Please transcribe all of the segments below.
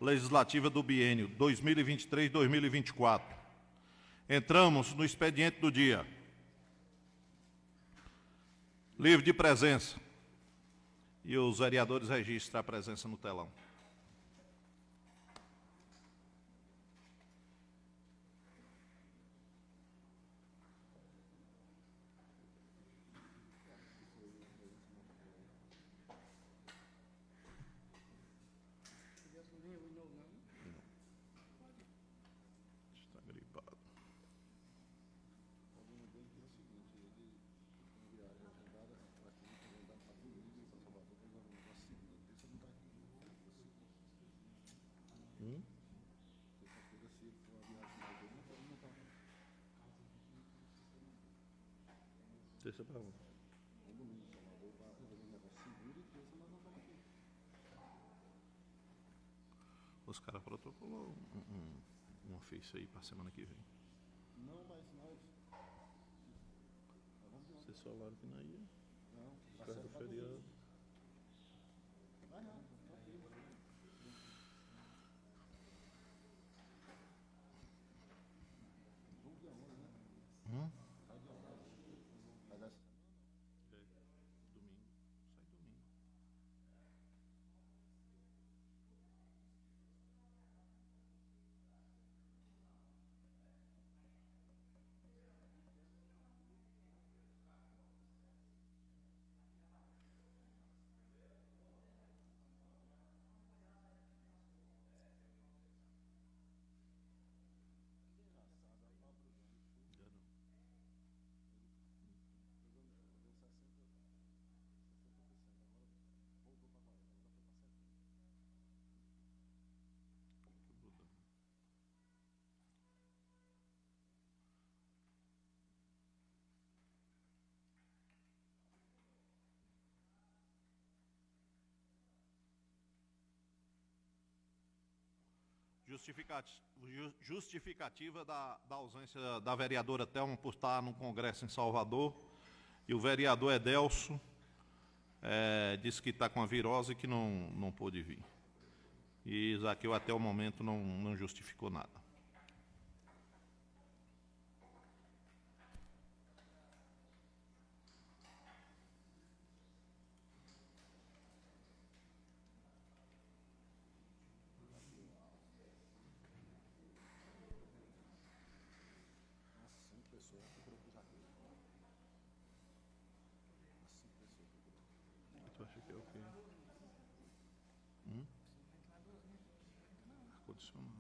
legislativa do biênio 2023-2024. Entramos no expediente do dia. Livro de presença. E os vereadores registram a presença no telão. Terça para onde? Os caras protocolou uma ficha aí para a semana que vem. Não, mas nós... Vocês falaram que não ia? Não, Perto do feriado. Vai não, tá aqui. Vamos dia 11, né? Hum? Vai dia 11. Vai dar... Domingo. Sai domingo. Justificativa da ausência da vereadora Thelma por estar no Congresso em Salvador, e o vereador Edelso disse que está com a virose e que não pôde vir. E Zaqueu até o momento não justificou nada. Tu acha que é o quê? Ar-condicionado.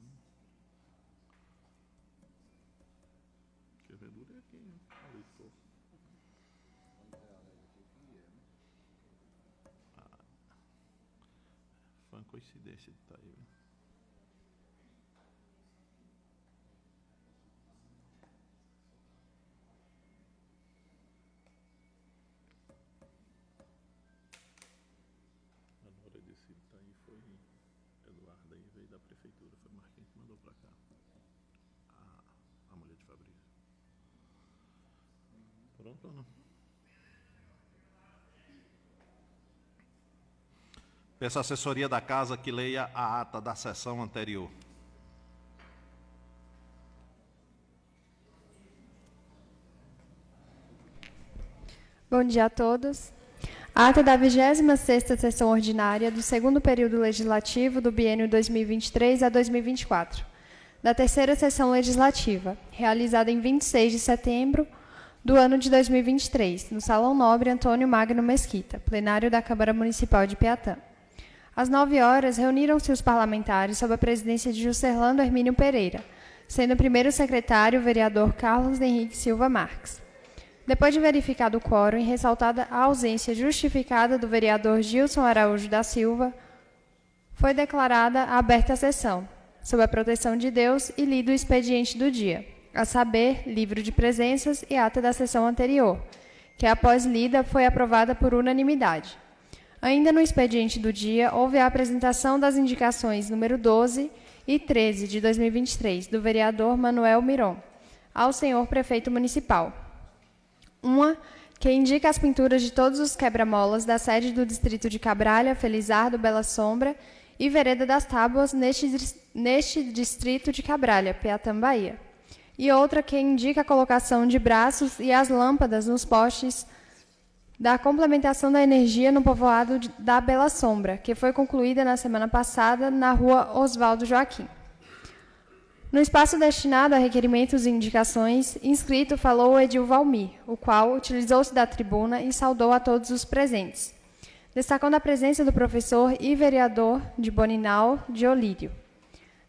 Quer ver dura aqui, né? Ali, pô. Foi uma coincidência de estar aí, né? Na hora desse tá aí foi Eduardo aí, veio da prefeitura, foi Marquinhos que mandou pra cá. A mulher de Fabrício. Pronto ou não? Peço à assessoria da casa que leia a ata da sessão anterior. Bom dia a todos. A ata da 26ª sessão ordinária do segundo período legislativo do biênio 2023 a 2024, da terceira sessão legislativa, realizada em 26 de setembro do ano de 2023, no Salão Nobre Antônio Magno Mesquita, plenário da Câmara Municipal de Piatã. Às 9 horas, reuniram-se os parlamentares sob a presidência de Juscelando Hermínio Pereira, sendo o primeiro secretário o vereador Carlos Henrique Silva Marques. Depois de verificado o quórum e ressaltada a ausência justificada do vereador Gilson Araújo da Silva, foi declarada aberta a sessão, sob a proteção de Deus, e lido o expediente do dia, a saber, livro de presenças e ata da sessão anterior, que após lida foi aprovada por unanimidade. Ainda no expediente do dia, houve a apresentação das indicações número 12 e 13 de 2023, do vereador Manuel Miron, ao senhor prefeito municipal. Uma, que indica as pinturas de todos os quebra-molas da sede do distrito de Cabralha, Felizardo, Bela Sombra e Vereda das Tábuas, neste distrito de Cabralha, Peatã, Bahia. E outra que indica a colocação de braços e as lâmpadas nos postes da complementação da energia no povoado da Bela Sombra, que foi concluída na semana passada na rua Oswaldo Joaquim. No espaço destinado a requerimentos e indicações, inscrito falou o edil Valmir, o qual utilizou-se da tribuna e saudou a todos os presentes, destacando a presença do professor e vereador de Boninal, de Olírio.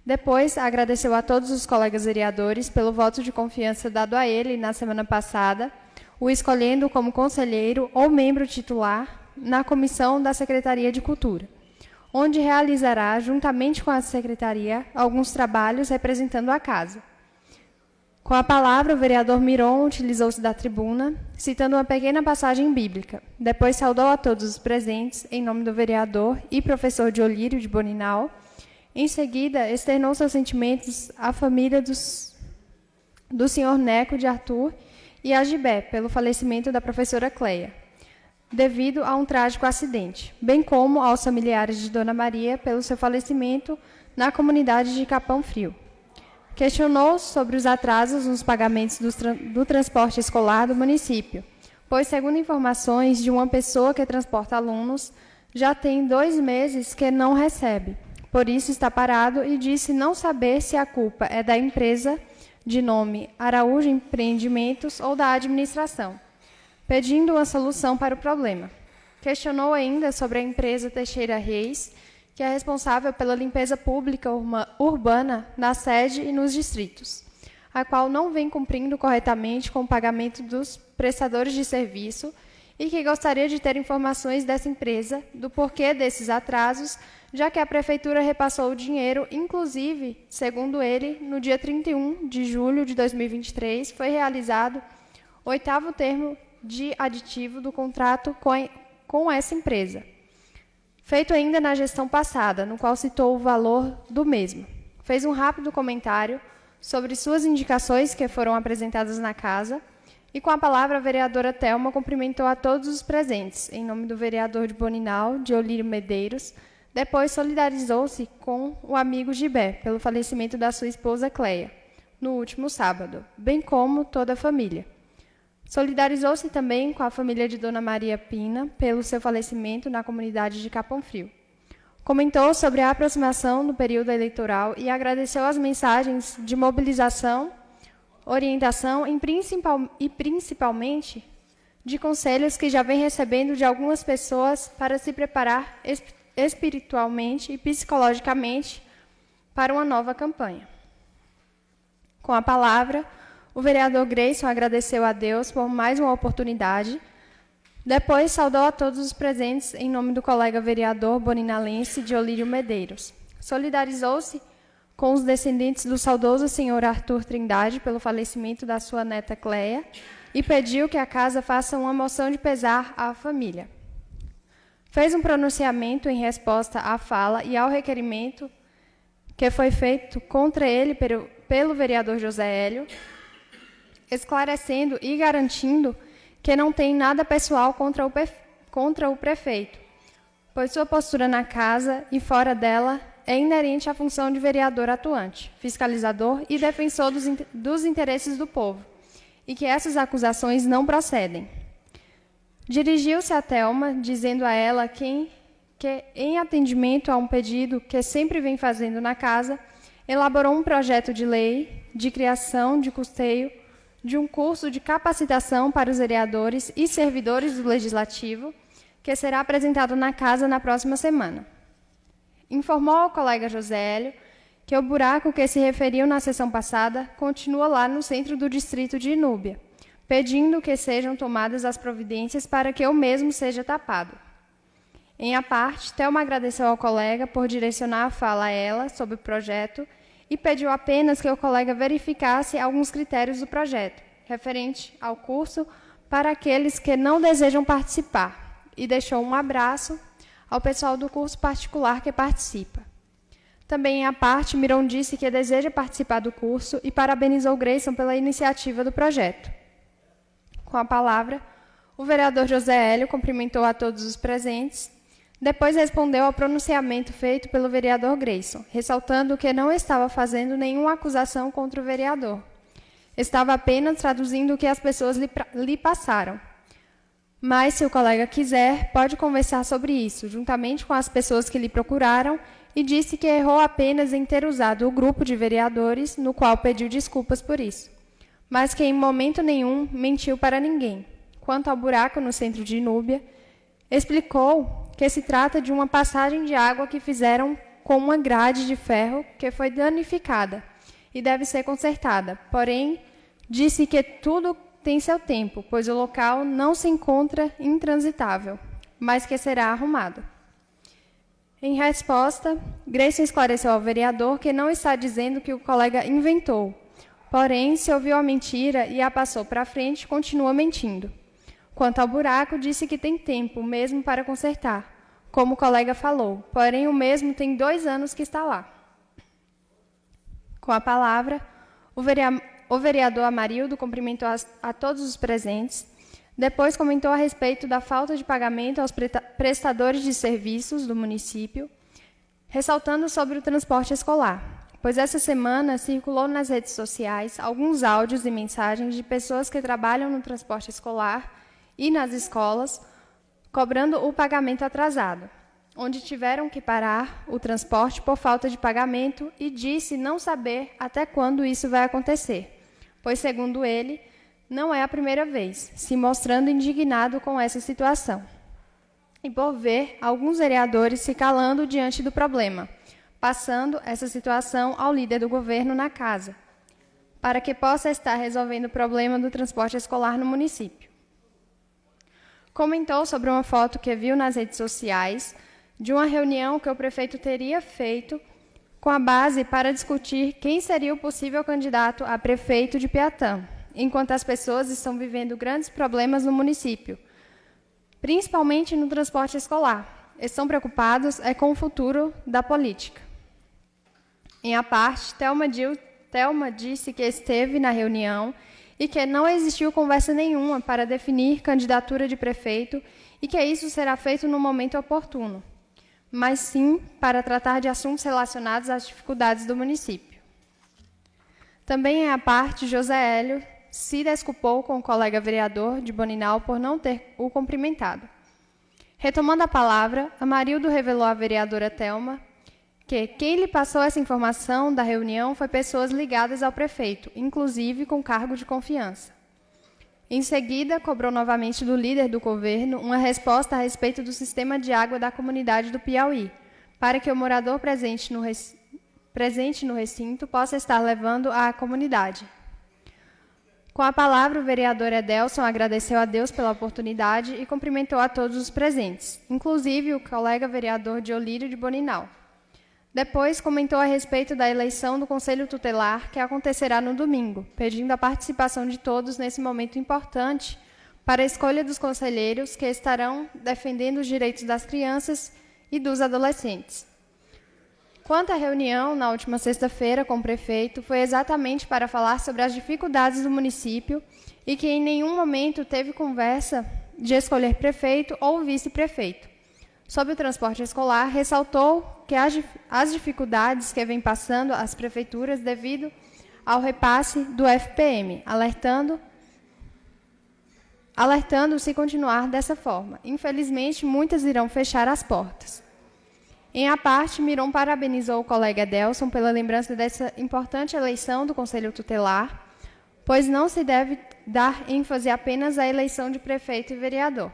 Depois, agradeceu a todos os colegas vereadores pelo voto de confiança dado a ele na semana passada, o escolhendo como conselheiro ou membro titular na comissão da Secretaria de Cultura, onde realizará, juntamente com a Secretaria, alguns trabalhos representando a casa. Com a palavra, o vereador Miron utilizou-se da tribuna, citando uma pequena passagem bíblica. Depois saudou a todos os presentes, em nome do vereador e professor de Olírio de Boninal. Em seguida, externou seus sentimentos à família do senhor Neco de Arthur e a Gibé, pelo falecimento da professora Cleia, devido a um trágico acidente, bem como aos familiares de Dona Maria pelo seu falecimento na comunidade de Capão Frio. Questionou sobre os atrasos nos pagamentos do transporte escolar do município, pois, segundo informações de uma pessoa que transporta alunos, já tem 2 meses que não recebe. Por isso está parado e disse não saber se a culpa é da empresa de nome Araújo Empreendimentos ou da administração, pedindo uma solução para o problema. Questionou ainda sobre a empresa Teixeira Reis, que é responsável pela limpeza pública urbana na sede e nos distritos, a qual não vem cumprindo corretamente com o pagamento dos prestadores de serviço e que gostaria de ter informações dessa empresa, do porquê desses atrasos, já que a Prefeitura repassou o dinheiro, inclusive, segundo ele, no dia 31 de julho de 2023, foi realizado o 8º termo de aditivo do contrato com essa empresa, feito ainda na gestão passada, no qual citou o valor do mesmo. Fez um rápido comentário sobre suas indicações que foram apresentadas na casa, e com a palavra a vereadora Thelma cumprimentou a todos os presentes, em nome do vereador de Boninal, de Olírio Medeiros. Depois solidarizou-se com o amigo Gibé, pelo falecimento da sua esposa Cleia, no último sábado, bem como toda a família. Solidarizou-se também com a família de Dona Maria Pina, pelo seu falecimento na comunidade de Capão Frio. Comentou sobre a aproximação do período eleitoral e agradeceu as mensagens de mobilização, orientação e principalmente de conselhos que já vem recebendo de algumas pessoas para se preparar espiritualmente e psicologicamente para uma nova campanha. Com a palavra, o vereador Grayson agradeceu a Deus por mais uma oportunidade. Depois saudou a todos os presentes em nome do colega vereador boninalense de Olírio Medeiros. Solidarizou-se com os descendentes do saudoso senhor Arthur Trindade pelo falecimento da sua neta Cleia e pediu que a casa faça uma moção de pesar à família. Fez um pronunciamento em resposta à fala e ao requerimento que foi feito contra ele pelo vereador José Hélio, esclarecendo e garantindo que não tem nada pessoal contra o prefeito, pois sua postura na casa e fora dela é inerente à função de vereador atuante, fiscalizador e defensor dos interesses do povo, e que essas acusações não procedem. Dirigiu-se a Thelma, dizendo a ela que, em atendimento a um pedido que sempre vem fazendo na casa, elaborou um projeto de lei de criação de custeio de um curso de capacitação para os vereadores e servidores do Legislativo, que será apresentado na casa na próxima semana. Informou ao colega José Hélio que o buraco que se referiu na sessão passada continua lá no centro do distrito de Inúbia, pedindo que sejam tomadas as providências para que o mesmo seja tapado. Em a parte, Thelma agradeceu ao colega por direcionar a fala a ela sobre o projeto e pediu apenas que o colega verificasse alguns critérios do projeto, referente ao curso para aqueles que não desejam participar, e deixou um abraço ao pessoal do curso particular que participa. Também em a parte, Miron disse que deseja participar do curso e parabenizou Grayson pela iniciativa do projeto. Com a palavra, o vereador José Hélio cumprimentou a todos os presentes. Depois respondeu ao pronunciamento feito pelo vereador Grayson, ressaltando que não estava fazendo nenhuma acusação contra o vereador. Estava apenas traduzindo o que as pessoas lhe passaram. Mas, se o colega quiser, pode conversar sobre isso, juntamente com as pessoas que lhe procuraram, e disse que errou apenas em ter usado o grupo de vereadores, no qual pediu desculpas por isso, mas que em momento nenhum mentiu para ninguém. Quanto ao buraco no centro de Núbia, explicou que se trata de uma passagem de água que fizeram com uma grade de ferro que foi danificada e deve ser consertada. Porém, disse que tudo tem seu tempo, pois o local não se encontra intransitável, mas que será arrumado. Em resposta, Grayson esclareceu ao vereador que não está dizendo que o colega inventou. Porém, se ouviu a mentira e a passou para frente, continua mentindo. Quanto ao buraco, disse que tem tempo mesmo para consertar, como o colega falou, porém o mesmo tem 2 anos que está lá. Com a palavra, o vereador Amarildo cumprimentou a todos os presentes, depois comentou a respeito da falta de pagamento aos prestadores de serviços do município, ressaltando sobre o transporte escolar, pois essa semana circulou nas redes sociais alguns áudios e mensagens de pessoas que trabalham no transporte escolar e nas escolas, cobrando o pagamento atrasado, onde tiveram que parar o transporte por falta de pagamento e disse não saber até quando isso vai acontecer, pois, segundo ele, não é a primeira vez, se mostrando indignado com essa situação. E por ver alguns vereadores se calando diante do problema, passando essa situação ao líder do governo na casa, para que possa estar resolvendo o problema do transporte escolar no município. Comentou sobre uma foto que viu nas redes sociais de uma reunião que o prefeito teria feito com a base para discutir quem seria o possível candidato a prefeito de Piatã, enquanto as pessoas estão vivendo grandes problemas no município, principalmente no transporte escolar. Estão preocupados com o futuro da política. Em a parte, Thelma disse que esteve na reunião e que não existiu conversa nenhuma para definir candidatura de prefeito e que isso será feito no momento oportuno, mas sim para tratar de assuntos relacionados às dificuldades do município. Também em a parte, José Hélio se desculpou com o colega vereador de Boninal por não ter o cumprimentado. Retomando a palavra, Amarildo revelou à vereadora Thelma que quem lhe passou essa informação da reunião foi pessoas ligadas ao prefeito, inclusive com cargo de confiança. Em seguida, cobrou novamente do líder do governo uma resposta a respeito do sistema de água da comunidade do Piauí, para que o morador presente no recinto possa estar levando à comunidade. Com a palavra, o vereador Edelson agradeceu a Deus pela oportunidade e cumprimentou a todos os presentes, inclusive o colega vereador Diolírio de Boninal. Depois, comentou a respeito da eleição do Conselho Tutelar, que acontecerá no domingo, pedindo a participação de todos nesse momento importante para a escolha dos conselheiros que estarão defendendo os direitos das crianças e dos adolescentes. Quanto à reunião, na última sexta-feira, com o prefeito, foi exatamente para falar sobre as dificuldades do município e que em nenhum momento teve conversa de escolher prefeito ou vice-prefeito. Sobre o transporte escolar, ressaltou que as dificuldades que vem passando as prefeituras devido ao repasse do FPM, alertando se continuar dessa forma. Infelizmente, muitas irão fechar as portas. Em a parte, Miron parabenizou o colega Edelson pela lembrança dessa importante eleição do Conselho Tutelar, pois não se deve dar ênfase apenas à eleição de prefeito e vereador.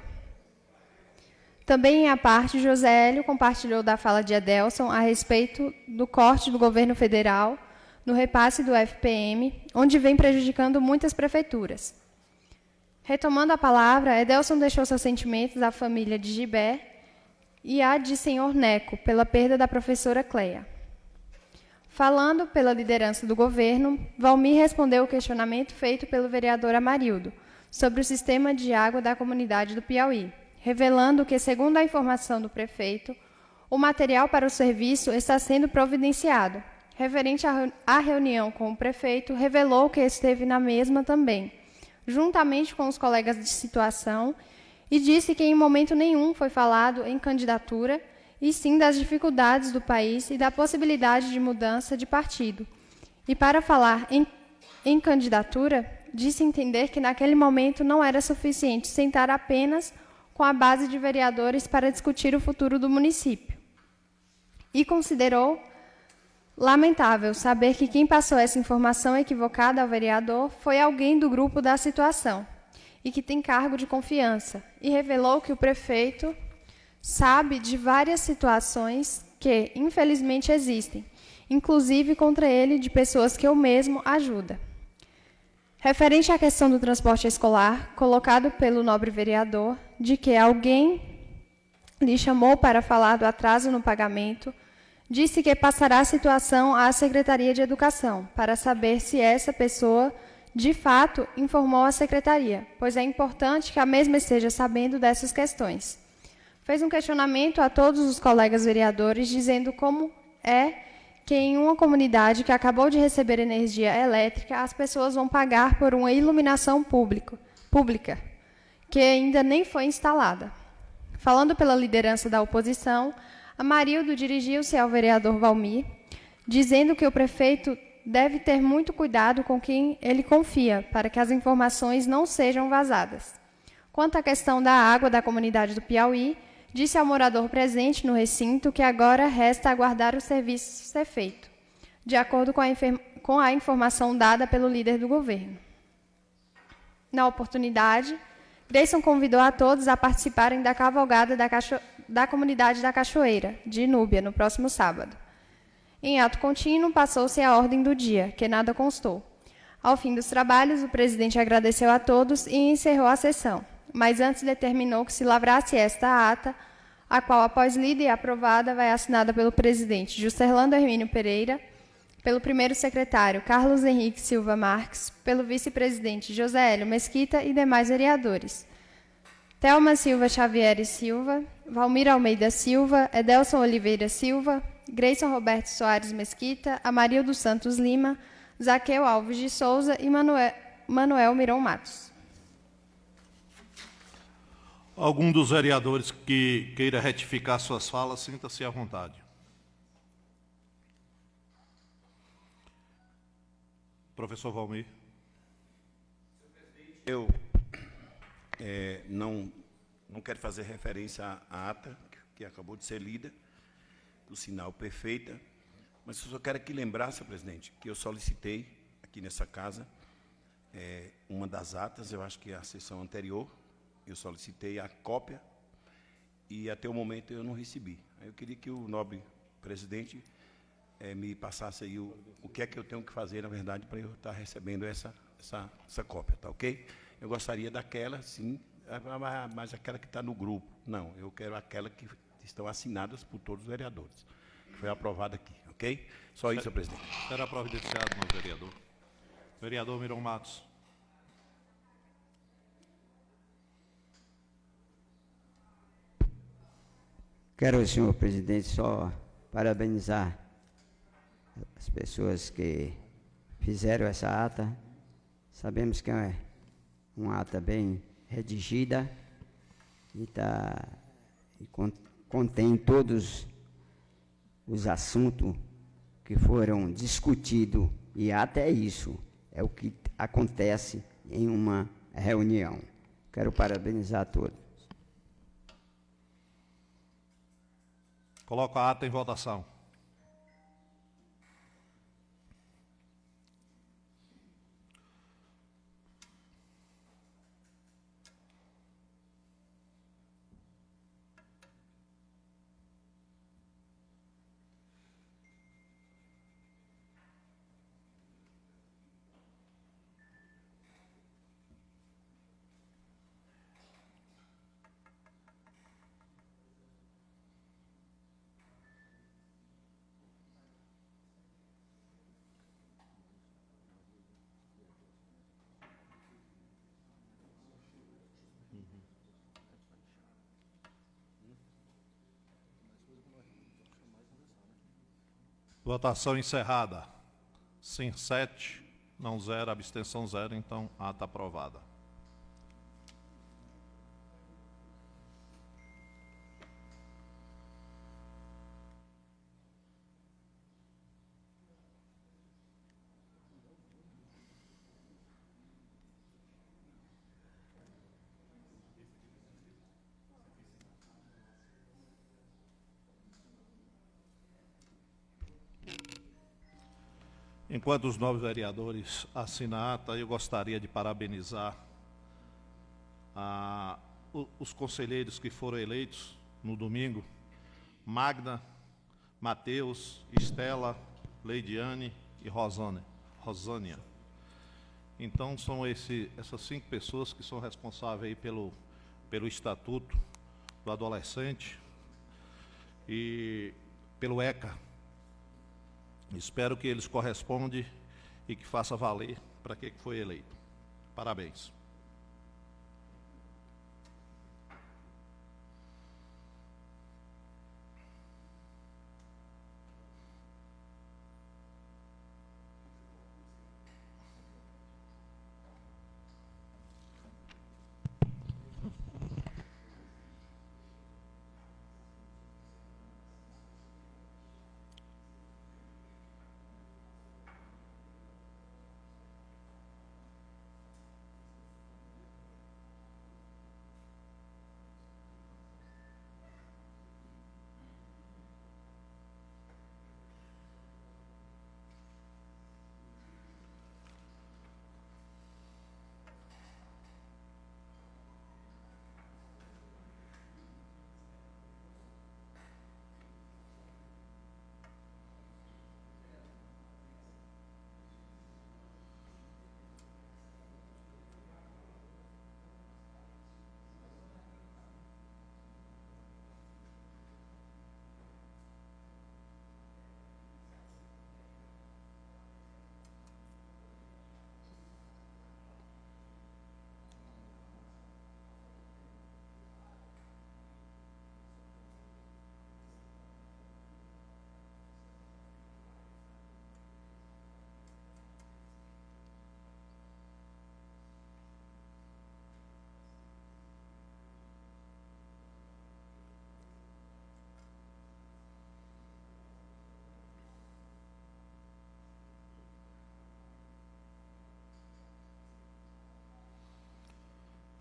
Também, em a parte, José Hélio compartilhou da fala de Edelson a respeito do corte do governo federal no repasse do FPM, onde vem prejudicando muitas prefeituras. Retomando a palavra, Edelson deixou seus sentimentos à família de Gibé e à de senhor Neco, pela perda da professora Cleia. Falando pela liderança do governo, Valmir respondeu o questionamento feito pelo vereador Amarildo sobre o sistema de água da comunidade do Piauí, revelando que, segundo a informação do prefeito, o material para o serviço está sendo providenciado. Referente à reunião com o prefeito, revelou que esteve na mesma também, juntamente com os colegas de situação, e disse que em momento nenhum foi falado em candidatura, e sim das dificuldades do país e da possibilidade de mudança de partido. E para falar em candidatura, disse entender que naquele momento não era suficiente sentar apenas com a base de vereadores para discutir o futuro do município. E considerou lamentável saber que quem passou essa informação equivocada ao vereador foi alguém do grupo da situação e que tem cargo de confiança, e revelou que o prefeito sabe de várias situações que, infelizmente, existem, inclusive contra ele de pessoas que eu mesmo ajuda. Referente à questão do transporte escolar, colocado pelo nobre vereador, de que alguém lhe chamou para falar do atraso no pagamento, disse que passará a situação à Secretaria de Educação, para saber se essa pessoa, de fato, informou a Secretaria, pois é importante que a mesma esteja sabendo dessas questões. Fez um questionamento a todos os colegas vereadores, dizendo como é que em uma comunidade que acabou de receber energia elétrica, as pessoas vão pagar por uma iluminação pública, que ainda nem foi instalada. Falando pela liderança da oposição, Amarildo dirigiu-se ao vereador Valmir, dizendo que o prefeito deve ter muito cuidado com quem ele confia, para que as informações não sejam vazadas. Quanto à questão da água da comunidade do Piauí, disse ao morador presente no recinto que agora resta aguardar o serviço ser feito, de acordo com a informação dada pelo líder do governo. Na oportunidade, Grayson convidou a todos a participarem da cavalgada da comunidade da Cachoeira, de Núbia, no próximo sábado. Em ato contínuo, passou-se a ordem do dia, que nada constou. Ao fim dos trabalhos, o presidente agradeceu a todos e encerrou a sessão, mas antes determinou que se lavrasse esta ata, a qual, após lida e aprovada, vai assinada pelo presidente Juscelando Hermínio Pereira, pelo primeiro secretário Carlos Henrique Silva Marques, pelo vice-presidente José Hélio Mesquita e demais vereadores. Thelma Silva Xavier e Silva, Valmir Almeida Silva, Edelson Oliveira Silva, Grayson Roberto Soares Mesquita, Amarildo Santos Lima, Zaqueu Alves de Souza e Manuel Miron Matos. Algum dos vereadores que queira retificar suas falas, sinta-se à vontade. Professor Valmir. Eu não quero fazer referência à ata que acabou de ser lida, por sinal perfeita, mas eu só quero aqui lembrar, senhor presidente, que eu solicitei aqui nessa casa uma das atas, eu acho que é a sessão anterior, eu solicitei a cópia e até o momento eu não recebi. Eu queria que o nobre presidente me passasse aí o que é que eu tenho que fazer, na verdade, para eu estar recebendo essa cópia, tá ok? Eu gostaria daquela, sim, mas aquela que está no grupo. Não, eu quero aquela que estão assinadas por todos os vereadores, que foi aprovada aqui, ok? Só isso, senhor presidente. Será providenciado, novo vereador. Vereador Miron Matos. Quero, senhor presidente, só parabenizar as pessoas que fizeram essa ata. Sabemos que é uma ata bem redigida e contém todos os assuntos que foram discutidos, e até isso é o que acontece em uma reunião. Quero parabenizar a todos. Coloco a ata em votação. Votação encerrada. Sim, 7, não 0, abstenção 0, então ata aprovada. Enquanto os novos vereadores assinam a ata, eu gostaria de parabenizar os conselheiros que foram eleitos no domingo: Magda, Matheus, Estela, Leidiane e Rosânia. Então, são essas 5 pessoas que são responsáveis aí pelo Estatuto do Adolescente e pelo ECA. Espero que eles correspondam e que faça valer para que foi eleito. Parabéns.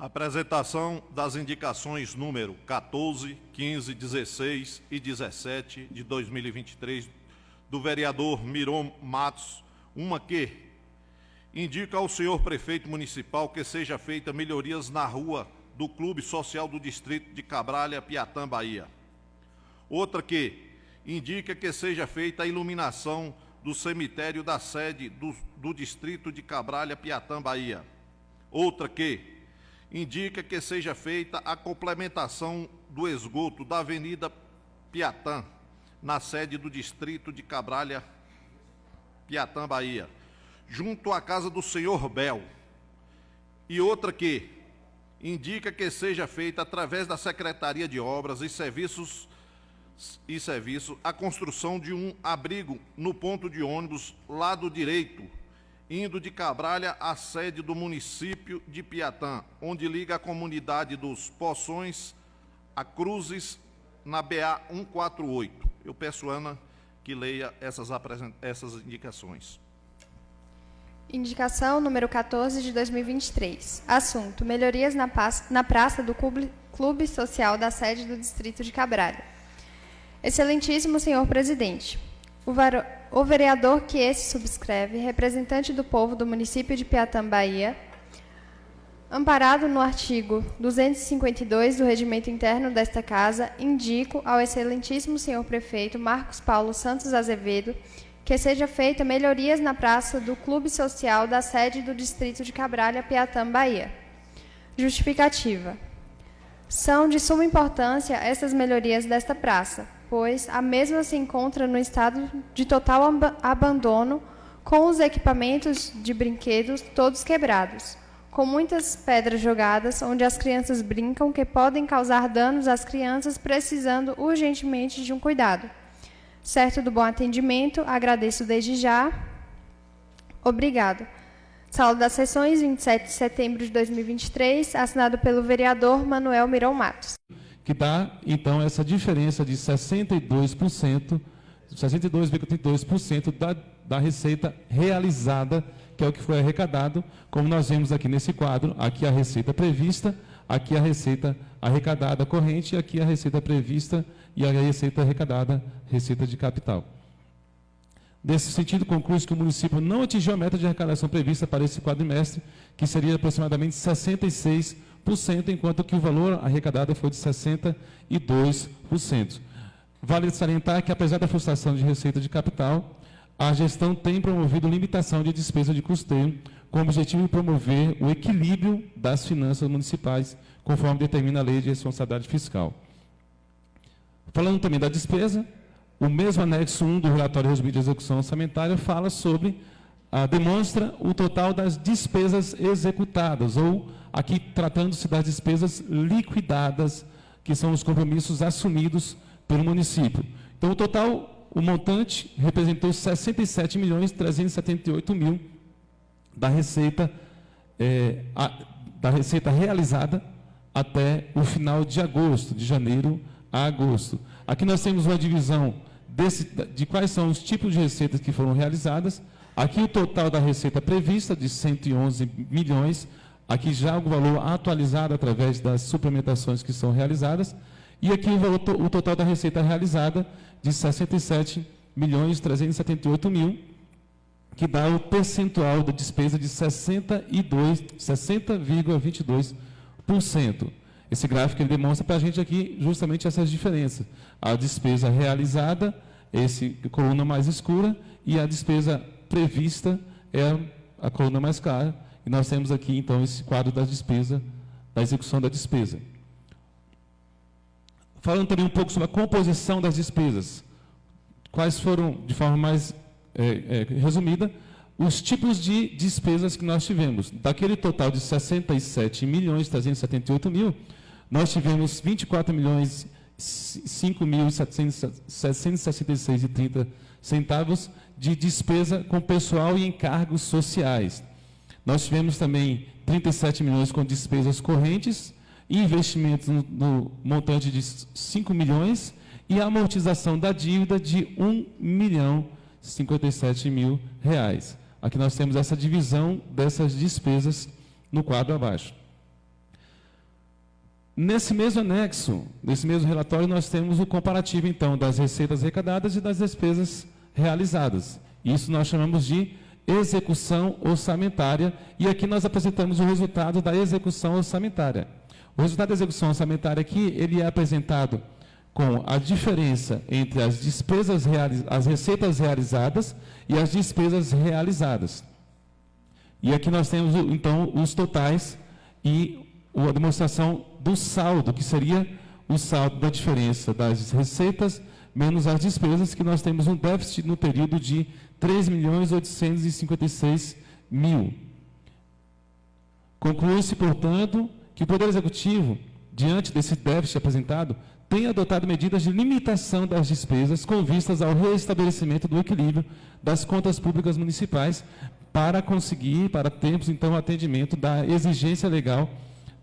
Apresentação das indicações número 14, 15, 16 e 17 de 2023 do vereador Miron Matos, uma que indica ao senhor prefeito municipal que seja feita melhorias na rua do Clube Social do Distrito de Cabralha, Piatã, Bahia. Outra que indica que seja feita a iluminação do cemitério da sede do Distrito de Cabralha, Piatã, Bahia. Outra que indica que seja feita a complementação do esgoto da Avenida Piatã, na sede do Distrito de Cabralha, Piatã, Bahia, junto à casa do senhor Bel. E outra que indica que seja feita, através da Secretaria de Obras e Serviços, a construção de um abrigo no ponto de ônibus lado direito, indo de Cabralha à sede do município de Piatã, onde liga a comunidade dos Poções a Cruzes, na BA 148. Eu peço, Ana, que leia essas indicações. Indicação número 14 de 2023. Assunto: melhorias na praça do Clube Social da sede do Distrito de Cabralha. Excelentíssimo senhor presidente, o vereador que esse subscreve, representante do povo do município de Piatã, Bahia, amparado no artigo 252 do Regimento Interno desta Casa, indico ao excelentíssimo senhor prefeito Marcos Paulo Santos Azevedo que seja feita melhorias na praça do Clube Social da sede do Distrito de Cabralha, Piatã, Bahia. Justificativa. São de suma importância essas melhorias desta praça, pois a mesma se encontra no estado de total abandono, com os equipamentos de brinquedos todos quebrados, com muitas pedras jogadas onde as crianças brincam que podem causar danos às crianças, precisando urgentemente de um cuidado. Certo do bom atendimento, agradeço desde já. Obrigado. Sala das Sessões, 27 de setembro de 2023, assinado pelo vereador Manuel Miron Matos. Que dá, então, essa diferença de 62%, 62,32% da receita realizada, que é o que foi arrecadado, como nós vemos aqui nesse quadro, aqui a receita prevista, aqui a receita arrecadada corrente, e aqui a receita prevista e a receita arrecadada, receita de capital. Nesse sentido, conclui que o município não atingiu a meta de arrecadação prevista para esse quadrimestre, que seria aproximadamente 66%, enquanto que o valor arrecadado foi de 62%. Vale salientar que, apesar da frustração de receita de capital, a gestão tem promovido limitação de despesa de custeio, com o objetivo de promover o equilíbrio das finanças municipais, conforme determina a Lei de Responsabilidade Fiscal. Falando também da despesa, o mesmo anexo 1 do relatório resumido de execução orçamentária fala sobre, demonstra o total das despesas executadas, ou aqui tratando-se das despesas liquidadas, que são os compromissos assumidos pelo município. Então, o total, o montante representou 67.378.000 da receita realizada até o final de agosto, de janeiro a agosto. Aqui nós temos uma divisão de quais são os tipos de receitas que foram realizadas. Aqui o total da receita prevista, de 111 milhões, aqui já o valor atualizado através das suplementações que são realizadas, e aqui o total da receita realizada, de 67.378.000, que dá o percentual da despesa de 60,22%. Esse gráfico ele demonstra para a gente aqui justamente essas diferenças. A despesa realizada, coluna mais escura, e a despesa prevista é a coluna mais clara. E nós temos aqui, então, esse quadro da despesa, da execução da despesa. Falando também um pouco sobre a composição das despesas. Quais foram, de forma mais resumida, os tipos de despesas que nós tivemos. Daquele total de 67.378.000, nós tivemos 24.005.766,30 de despesa com pessoal e encargos sociais. Nós tivemos também 37 milhões com despesas correntes, investimentos no montante de 5 milhões e a amortização da dívida de R$1.057.000. Aqui nós temos essa divisão dessas despesas no quadro abaixo. Nesse mesmo anexo, nesse mesmo relatório, nós temos o comparativo, então, das receitas arrecadadas e das despesas realizadas. Isso nós chamamos de execução orçamentária, e aqui nós apresentamos o resultado da execução orçamentária. O resultado da execução orçamentária aqui, ele é apresentado com a diferença entre as despesas as receitas realizadas e as despesas realizadas. E aqui nós temos, então, os totais e a demonstração do saldo, que seria o saldo da diferença das receitas menos as despesas, que nós temos um déficit no período de 3.856.000. Conclui-se, portanto, que o Poder Executivo, diante desse déficit apresentado, tem adotado medidas de limitação das despesas com vistas ao restabelecimento do equilíbrio das contas públicas municipais para termos, então, o atendimento da exigência legal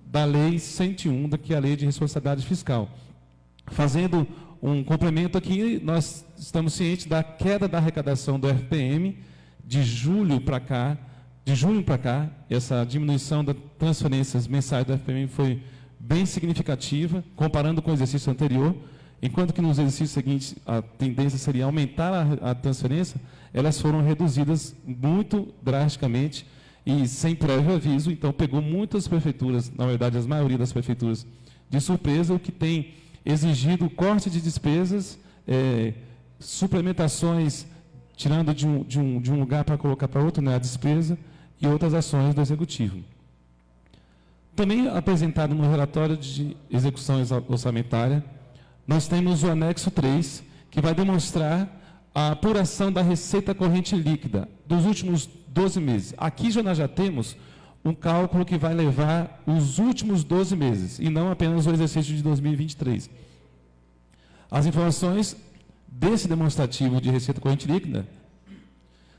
da Lei 101, que é a Lei de Responsabilidade Fiscal. Fazendo um complemento aqui, nós estamos cientes da queda da arrecadação do FPM de junho para cá, essa diminuição das transferências mensais do FPM foi bem significativa, comparando com o exercício anterior, enquanto que nos exercícios seguintes a tendência seria aumentar a transferência, elas foram reduzidas muito drasticamente e sem prévio aviso, então pegou muitas prefeituras, na verdade a maioria das prefeituras, de surpresa, o que tem exigido corte de despesas, suplementações, tirando de um lugar para colocar para outro, a despesa, e outras ações do Executivo. Também apresentado no relatório de execução orçamentária, nós temos o anexo 3, que vai demonstrar a apuração da receita corrente líquida dos últimos 12 meses. Aqui nós já temos um cálculo que vai levar os últimos 12 meses, e não apenas o exercício de 2023. As informações desse demonstrativo de receita corrente líquida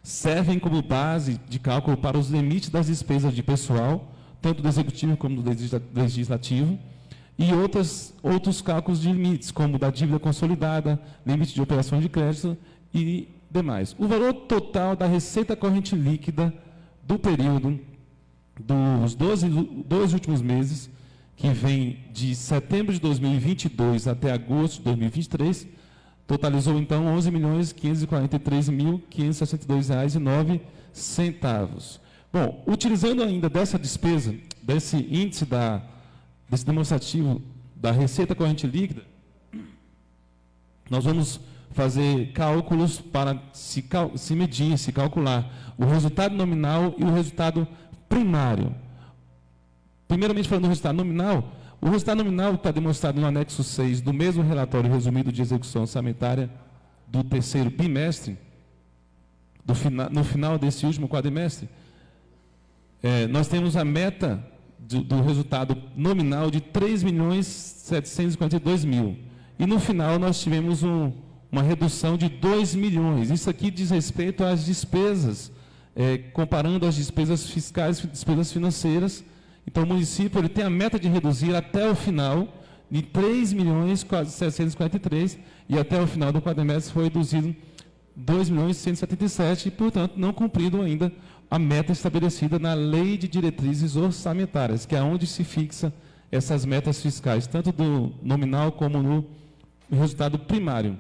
servem como base de cálculo para os limites das despesas de pessoal, tanto do Executivo como do Legislativo, e outros cálculos de limites, como da dívida consolidada, limite de operações de crédito e demais. O valor total da receita corrente líquida do período dos 12 últimos meses, que vem de setembro de 2022 até agosto de 2023, totalizou, então, R$ 11.543.562,09. Bom, utilizando ainda dessa despesa, desse índice, desse demonstrativo da receita corrente líquida, nós vamos fazer cálculos para se medir, se calcular o resultado nominal e o resultado primário. Primeiramente, falando do resultado nominal, o resultado nominal está demonstrado no anexo 6 do mesmo relatório resumido de execução orçamentária do terceiro bimestre, no final desse último quadrimestre. Nós temos a meta do resultado nominal de R$ 3.742.000. E no final nós tivemos uma redução de R$ 2 milhões. Isso aqui diz respeito às despesas, comparando as despesas fiscais e despesas financeiras. Então, o município ele tem a meta de reduzir até o final de R$ 3.743.000 e até o final do quadrimestre foi reduzido R$ 2.177.000 e, portanto, não cumprido ainda a meta estabelecida na Lei de Diretrizes Orçamentárias, que é onde se fixa essas metas fiscais, tanto do nominal como no resultado primário.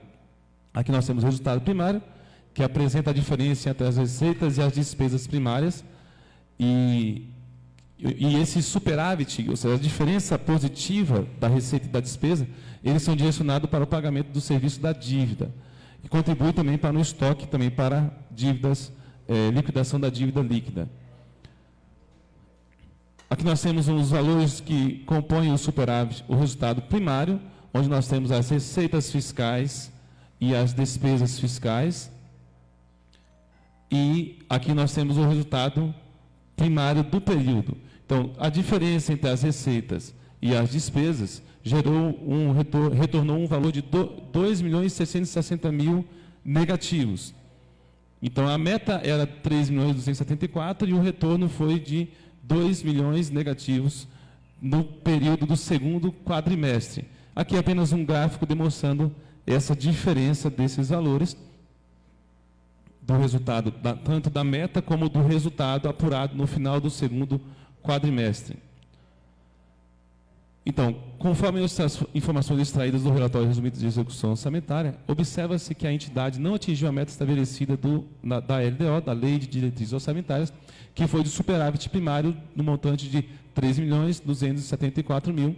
Aqui nós temos o resultado primário, que apresenta a diferença entre as receitas e as despesas primárias, e esse superávit, ou seja, a diferença positiva da receita e da despesa, eles são direcionados para o pagamento do serviço da dívida, e contribui também para o estoque, também para dívidas, liquidação da dívida líquida. Aqui nós temos os valores que compõem o superávit, o resultado primário, onde nós temos as receitas fiscais e as despesas fiscais. E aqui nós temos o resultado primário do período. Então, a diferença entre as receitas e as despesas retornou um valor de R$ 2.660.000 negativos. Então, a meta era R$ 3.274.000 e o retorno foi de R$ 2 milhões negativos no período do segundo quadrimestre. Aqui é apenas um gráfico demonstrando essa diferença desses valores, do resultado, tanto da meta como do resultado apurado no final do segundo quadrimestre. Então, conforme essas informações extraídas do relatório resumido de execução orçamentária, observa-se que a entidade não atingiu a meta estabelecida da LDO, da Lei de Diretrizes Orçamentárias, que foi de superávit primário no montante de R$ 3.274.000,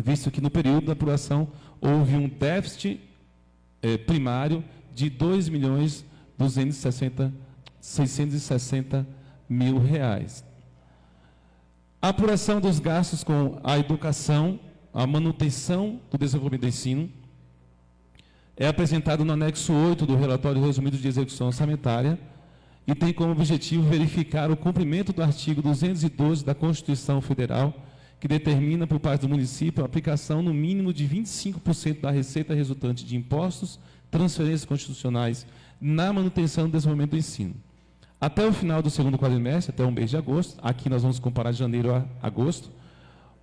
visto que no período da apuração houve um déficit primário de R$ 2.660.000. A apuração dos gastos com a educação, a manutenção do desenvolvimento do ensino, é apresentado no anexo 8 do relatório resumido de execução orçamentária e tem como objetivo verificar o cumprimento do artigo 212 da Constituição Federal, que determina por parte do município a aplicação no mínimo de 25% da receita resultante de impostos, transferências constitucionais na manutenção do desenvolvimento do ensino. Até o final do segundo quadrimestre, até o mês de agosto, aqui nós vamos comparar de janeiro a agosto,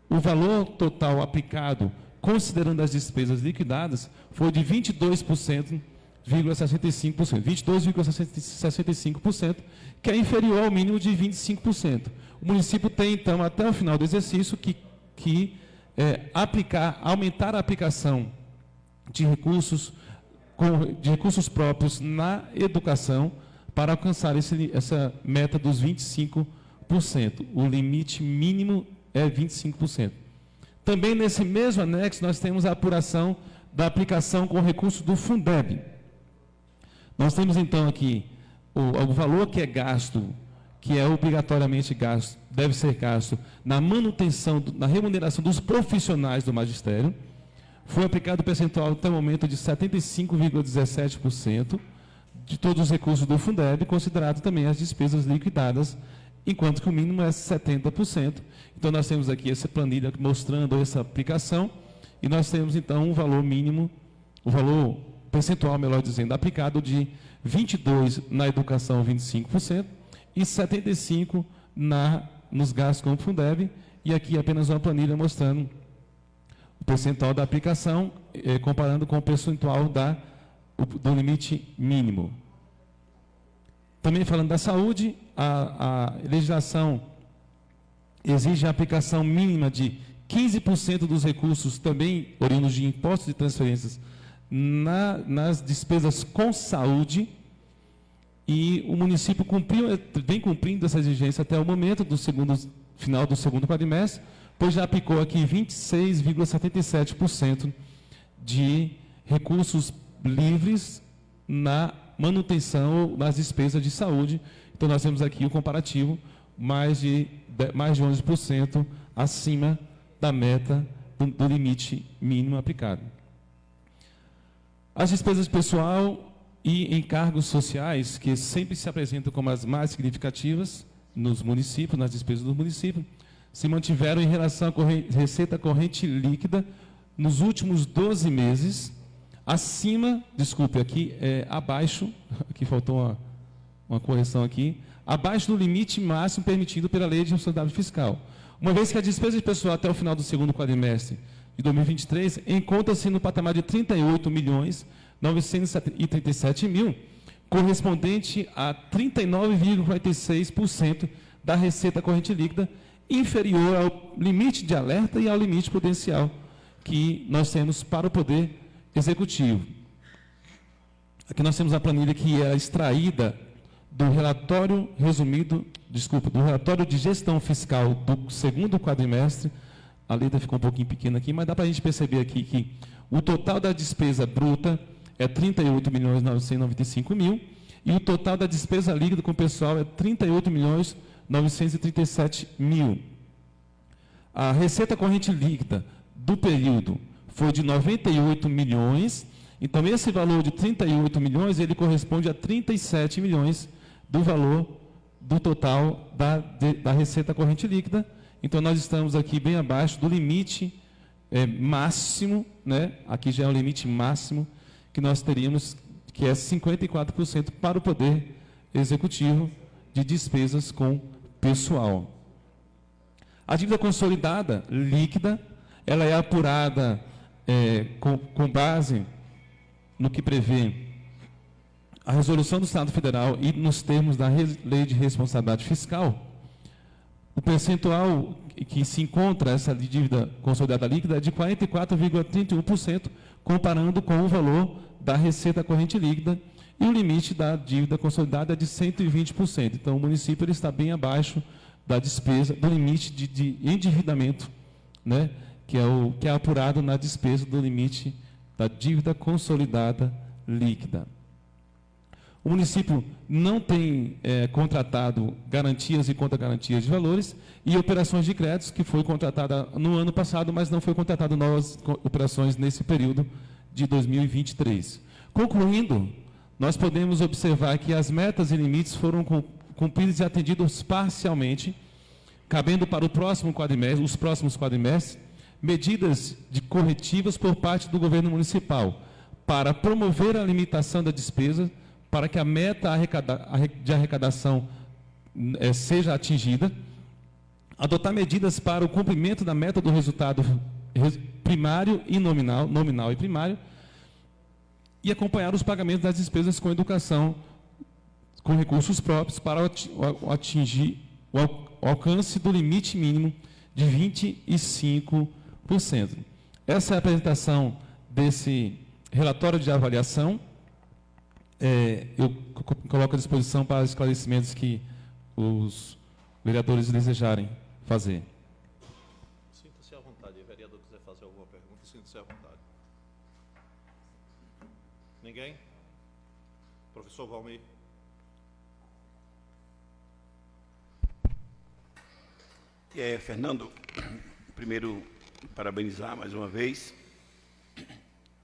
o valor total aplicado, considerando as despesas liquidadas, foi de 22,65%, que é inferior ao mínimo de 25%. O município tem, então, até o final do exercício, que aumentar a aplicação de recursos próprios na educação para alcançar essa meta dos 25%. O limite mínimo é 25%. Também nesse mesmo anexo nós temos a apuração da aplicação com recursos do Fundeb. Nós temos então aqui o valor que é gasto, que é obrigatoriamente gasto, deve ser gasto na manutenção, na remuneração dos profissionais do magistério. Foi aplicado o percentual até o momento de 75,17% de todos os recursos do Fundeb, considerado também as despesas liquidadas, enquanto que o mínimo é 70%. Então, nós temos aqui essa planilha mostrando essa aplicação, e nós temos, então, um valor mínimo, o valor percentual, melhor dizendo, aplicado de 22% na educação, 25%, e 75% nos gastos com o Fundeb, e aqui apenas uma planilha mostrando o percentual da aplicação, comparando com o percentual do limite mínimo. Também falando da saúde, a legislação exige a aplicação mínima de 15% dos recursos também oriundos de impostos e transferências nas despesas com saúde, e o município vem cumprindo essa exigência até o momento final do segundo quadrimestre, pois já aplicou aqui 26,77% de recursos livres na manutenção das despesas de saúde. Então, nós temos aqui o comparativo mais de 11% acima da meta do limite mínimo aplicado. As despesas de pessoal e encargos sociais, que sempre se apresentam como as mais significativas nos municípios, nas despesas do município, se mantiveram em relação à receita corrente líquida nos últimos 12 meses, abaixo, aqui faltou uma correção aqui, abaixo do limite máximo permitido pela Lei de Responsabilidade Fiscal. Uma vez que a despesa de pessoal até o final do segundo quadrimestre de 2023 encontra-se no patamar de 38.937.000, correspondente a 39,46% da receita corrente líquida, inferior ao limite de alerta e ao limite prudencial que nós temos para o Poder Executivo. Aqui nós temos a planilha que é extraída do relatório do relatório de gestão fiscal do segundo quadrimestre. A letra ficou um pouquinho pequena aqui, mas dá para a gente perceber aqui que o total da despesa bruta é 38.995.000 e o total da despesa líquida com o pessoal é 38.937.000. A receita corrente líquida do período foi de 98 milhões, então esse valor de 38 milhões, ele corresponde a 37 milhões do valor do total da receita corrente líquida. Então, nós estamos aqui bem abaixo do limite máximo, né? Aqui já é o limite máximo que nós teríamos, que é 54% para o Poder Executivo de despesas com pessoal. A dívida consolidada líquida, ela é apurada com base no que prevê a resolução do Estado Federal e nos termos da Lei de Responsabilidade Fiscal. O percentual que se encontra essa dívida consolidada líquida é de 44,31%, comparando com o valor da receita corrente líquida, e o limite da dívida consolidada é de 120%. Então, o município ele está bem abaixo da despesa, do limite de endividamento, né, que é apurado na despesa do limite da dívida consolidada líquida. O município não tem contratado garantias e contra-garantias de valores e operações de créditos, que foi contratada no ano passado, mas não foi contratada novas operações nesse período de 2023. Concluindo, nós podemos observar que as metas e limites foram cumpridos e atendidos parcialmente, cabendo para os próximos quadrimestres, medidas de corretivas por parte do governo municipal para promover a limitação da despesa, para que a meta de arrecadação seja atingida, adotar medidas para o cumprimento da meta do resultado primário e nominal e primário, e acompanhar os pagamentos das despesas com educação, com recursos próprios, para atingir o alcance do limite mínimo de 25%. Essa é a apresentação desse relatório de avaliação. Eu coloco à disposição para esclarecimentos que os vereadores desejarem fazer. Sinta-se à vontade. Se o vereador quiser fazer alguma pergunta, sinta-se à vontade. Ninguém? Professor Valmir. Fernando, primeiro, parabenizar mais uma vez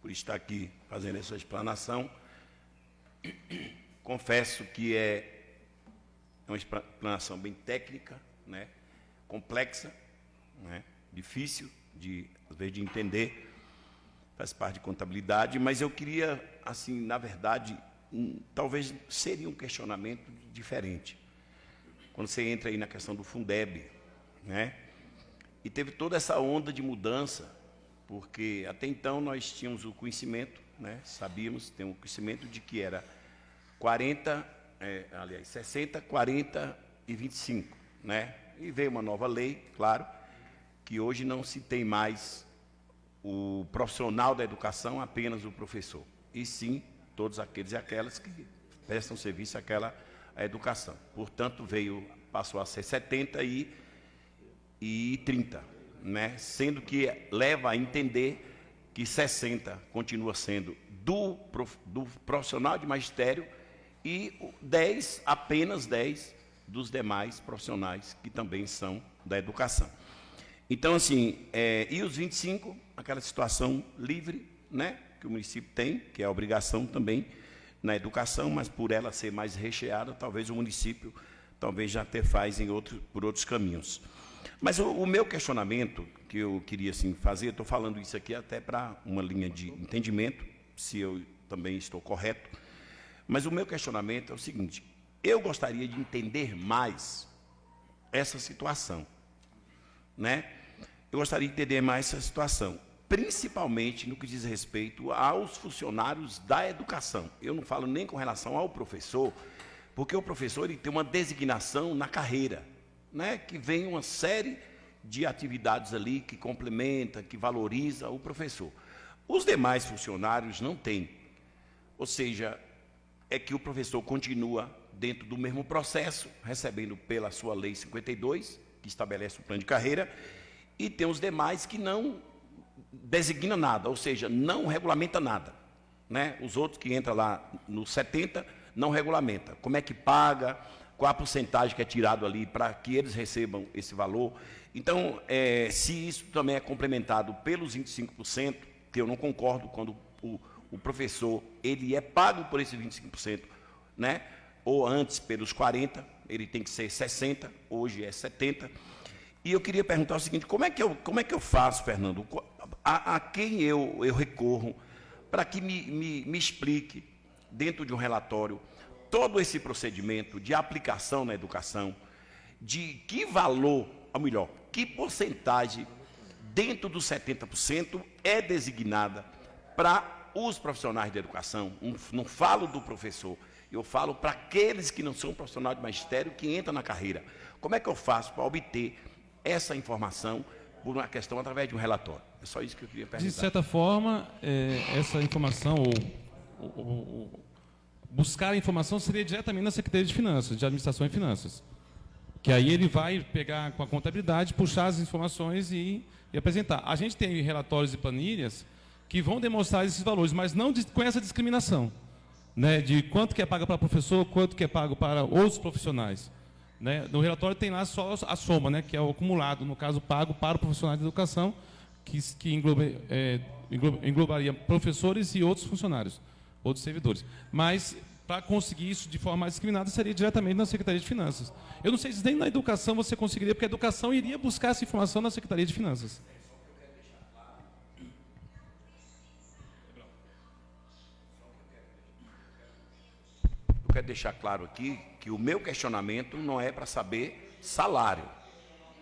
por estar aqui fazendo essa explanação. Confesso que é uma explanação bem técnica, né, complexa, né, difícil às vezes de entender, faz parte de contabilidade, mas eu queria, assim, na verdade, talvez seria um questionamento diferente. Quando você entra aí na questão do Fundeb, né, e teve toda essa onda de mudança, porque até então nós tínhamos o conhecimento, né, temos o conhecimento de que era 60, 40 e 25, né? E veio uma nova lei, claro, que hoje não se tem mais o profissional da educação apenas o professor, e sim todos aqueles e aquelas que prestam serviço à educação. Portanto, passou a ser 70 e 30, né? Sendo que leva a entender que 60 continua sendo do profissional de magistério e apenas 10 dos demais profissionais que também são da educação. Então, assim, e os 25, aquela situação livre, né, que o município tem, que é a obrigação também na educação, mas por ela ser mais recheada, talvez o município já até faz por outros caminhos. Mas o meu questionamento, que eu queria assim, fazer, estou falando isso aqui até para uma linha de entendimento, se eu também estou correto, mas o meu questionamento é o seguinte: eu gostaria de entender mais essa situação, né? Eu gostaria de entender mais essa situação, principalmente no que diz respeito aos funcionários da educação. Eu não falo nem com relação ao professor, porque o professor ele tem uma designação na carreira, né? Que vem uma série de atividades ali que complementa, que valoriza o professor. Os demais funcionários não têm. Ou seja, é que o professor continua dentro do mesmo processo, recebendo pela sua Lei 52, que estabelece o plano de carreira, e tem os demais que não designa nada, ou seja, não regulamenta nada, né? Os outros que entram lá no 70 não regulamenta. Como é que paga, qual a porcentagem que é tirado ali para que eles recebam esse valor. Então, se isso também é complementado pelos 25%, que eu não concordo quando o professor ele é pago por esses 25%, né? Ou antes pelos 40%, ele tem que ser 60%, hoje é 70%. E eu queria perguntar o seguinte: como é que eu faço, Fernando? A quem eu recorro para que me explique, dentro de um relatório, todo esse procedimento de aplicação na educação, de que valor, ou melhor, que porcentagem dentro dos 70% é designada para os profissionais de educação? Não falo do professor, eu falo para aqueles que não são profissionais de magistério, que entram na carreira. Como é que eu faço para obter essa informação por uma questão através de um relatório? É só isso que eu queria perguntar. De certa forma, essa informação, buscar a informação seria diretamente na Secretaria de Finanças, de Administração e Finanças. Que aí ele vai pegar com a contabilidade, puxar as informações e apresentar. A gente tem relatórios e planilhas que vão demonstrar esses valores, mas não com essa discriminação, né, de quanto que é pago para professor, quanto que é pago para outros profissionais. Né? No relatório tem lá só a soma, né, que é o acumulado, no caso pago para o profissional de educação, que englobaria professores e outros funcionários, outros servidores. Mas, para conseguir isso de forma mais discriminada, seria diretamente na Secretaria de Finanças. Eu não sei se nem na educação você conseguiria, porque a educação iria buscar essa informação na Secretaria de Finanças. Eu quero deixar claro aqui que o meu questionamento não é para saber salário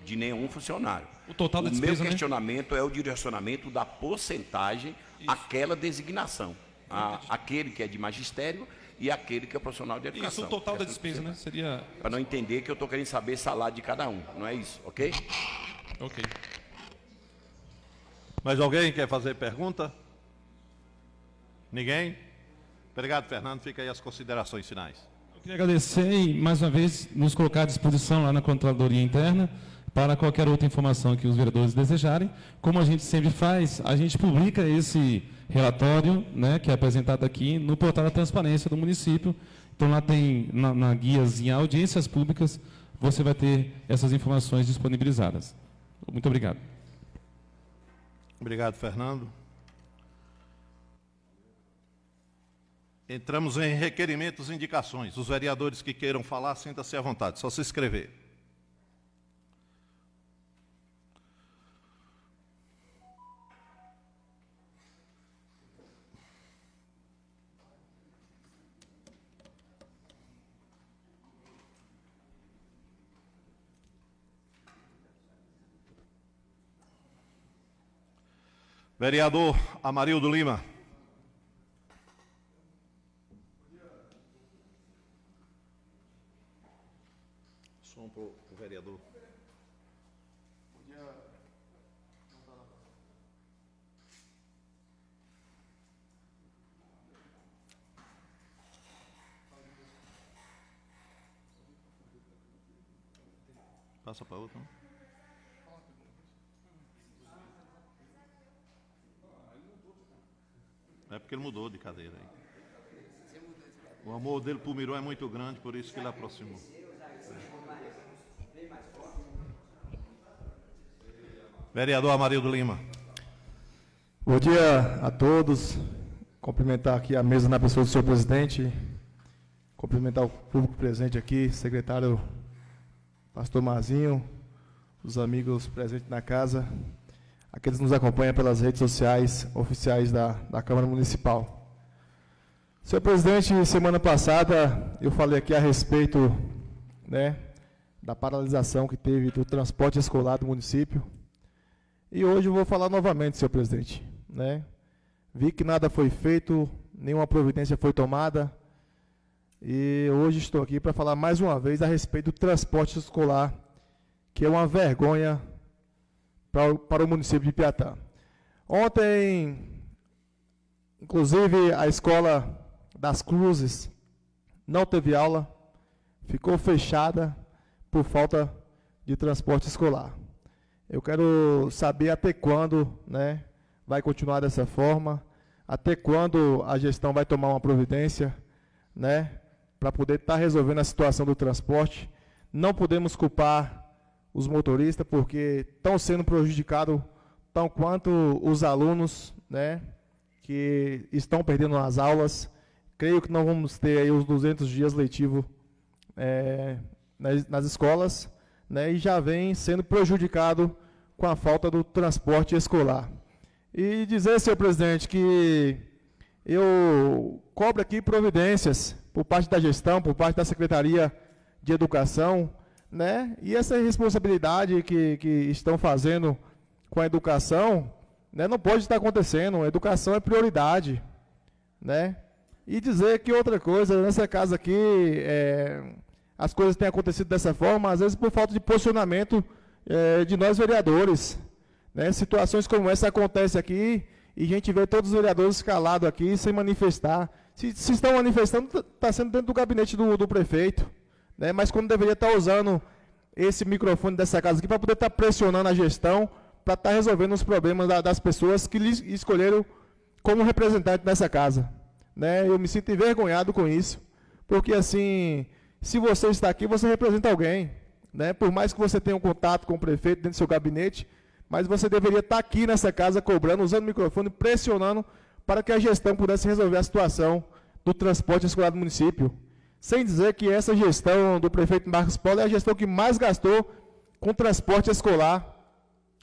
de nenhum funcionário. O total da despesa, meu questionamento, né, é o direcionamento da porcentagem àquela designação. Aquele que é de magistério e aquele que é profissional de educação. Isso, o total da despesa, né? Seria... Para não entender que eu estou querendo saber salário de cada um. Não é isso, ok? Ok. Mais alguém quer fazer pergunta? Ninguém? Obrigado, Fernando. Fica aí as considerações finais. Eu queria agradecer e, mais uma vez, nos colocar à disposição lá na Controladoria Interna para qualquer outra informação que os vereadores desejarem. Como a gente sempre faz, a gente publica esse relatório, né, que é apresentado aqui, no portal da transparência do município. Então, lá tem, na guiazinha Audiências Públicas, você vai ter essas informações disponibilizadas. Muito obrigado. Obrigado, Fernando. Entramos em requerimentos e indicações. Os vereadores que queiram falar, sinta-se à vontade, só se inscrever. Vereador Amarildo Lima. Som para o vereador. Passa para outra. É porque ele mudou de cadeira aí. O amor dele por Miron é muito grande, por isso que ele aproximou. Vereador Amarildo Lima. Bom dia a todos. Cumprimentar aqui a mesa na pessoa do senhor presidente. Cumprimentar o público presente aqui, secretário Pastor Marzinho, os amigos presentes na casa, aqueles que nos acompanham pelas redes sociais oficiais da Câmara Municipal. Senhor presidente, semana passada eu falei aqui a respeito, né, da paralisação que teve do transporte escolar do município. E hoje eu vou falar novamente, senhor presidente, né? Vi que nada foi feito, nenhuma providência foi tomada. E hoje estou aqui para falar mais uma vez a respeito do transporte escolar, que é uma vergonha para o município de Piatã. Ontem, inclusive, a escola das Cruzes não teve aula, ficou fechada por falta de transporte escolar. Eu quero saber até quando, né, vai continuar dessa forma, até quando a gestão vai tomar uma providência, né, para poder estar resolvendo a situação do transporte. Não podemos culpar os motoristas, porque estão sendo prejudicados tão quanto os alunos, né, que estão perdendo as aulas. Creio que não vamos ter aí os 200 dias letivos nas escolas, né, e já vem sendo prejudicado com a falta do transporte escolar. E dizer, senhor presidente, que eu cobro aqui providências por parte da gestão, por parte da Secretaria de Educação, né? E essa responsabilidade que estão fazendo com a educação, né, não pode estar acontecendo. A educação é prioridade, né? E dizer que outra coisa, nessa casa aqui, as coisas têm acontecido dessa forma, às vezes por falta de posicionamento de nós vereadores, né? Situações como essa acontecem aqui e a gente vê todos os vereadores calados aqui, sem manifestar. Se estão manifestando, está sendo dentro do gabinete do prefeito, né? Mas quando deveria estar usando esse microfone dessa casa aqui para poder estar pressionando a gestão, para estar resolvendo os problemas das pessoas que lhe escolheram como representante dessa casa, né? Eu me sinto envergonhado com isso, porque assim, se você está aqui, você representa alguém, né? Por mais que você tenha um contato com o prefeito dentro do seu gabinete, mas você deveria estar aqui nessa casa cobrando, usando o microfone, pressionando para que a gestão pudesse resolver a situação do transporte escolar do município. Sem dizer que essa gestão do prefeito Marcos Paulo é a gestão que mais gastou com transporte escolar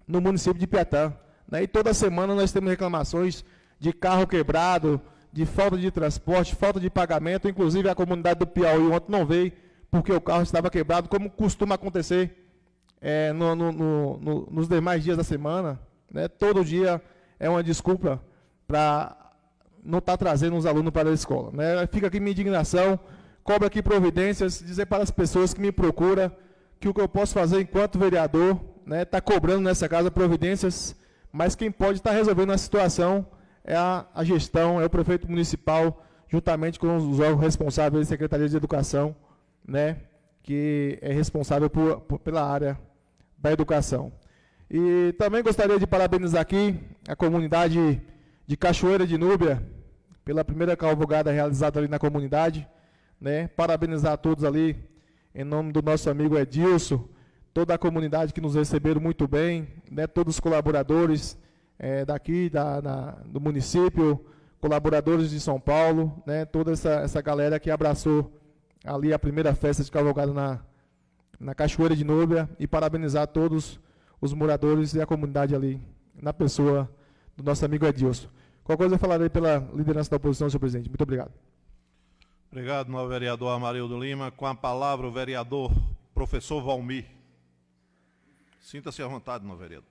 no município de Piatã, né? E toda semana nós temos reclamações de carro quebrado, de falta de transporte, falta de pagamento. Inclusive a comunidade do Piauí ontem não veio porque o carro estava quebrado, como costuma acontecer nos demais dias da semana, né? Todo dia é uma desculpa para não estar trazendo os alunos para a escola, né? Fica aqui minha indignação, cobro aqui providências, dizer para as pessoas que me procuram que o que eu posso fazer enquanto vereador, né, está cobrando nessa casa providências, mas quem pode estar resolvendo a situação é a gestão, é o prefeito municipal, juntamente com os órgãos responsáveis da Secretaria de Educação, né, que é responsável pela área da educação. E também gostaria de parabenizar aqui a comunidade de Cachoeira de Núbia, pela primeira cavalgada realizada ali na comunidade, né? Parabenizar a todos ali, em nome do nosso amigo Edilson, toda a comunidade que nos receberam muito bem, né? Todos os colaboradores daqui, do município, colaboradores de São Paulo, né? Toda essa galera que abraçou ali a primeira festa de cavalgada na Cachoeira de Núbia, e parabenizar todos os moradores e a comunidade ali, na pessoa do nosso amigo Edilson. Qualquer coisa eu falarei pela liderança da oposição, senhor presidente. Muito obrigado. Obrigado, novo vereador Amarildo Lima. Com a palavra, o vereador professor Valmir. Sinta-se à vontade, novo vereador.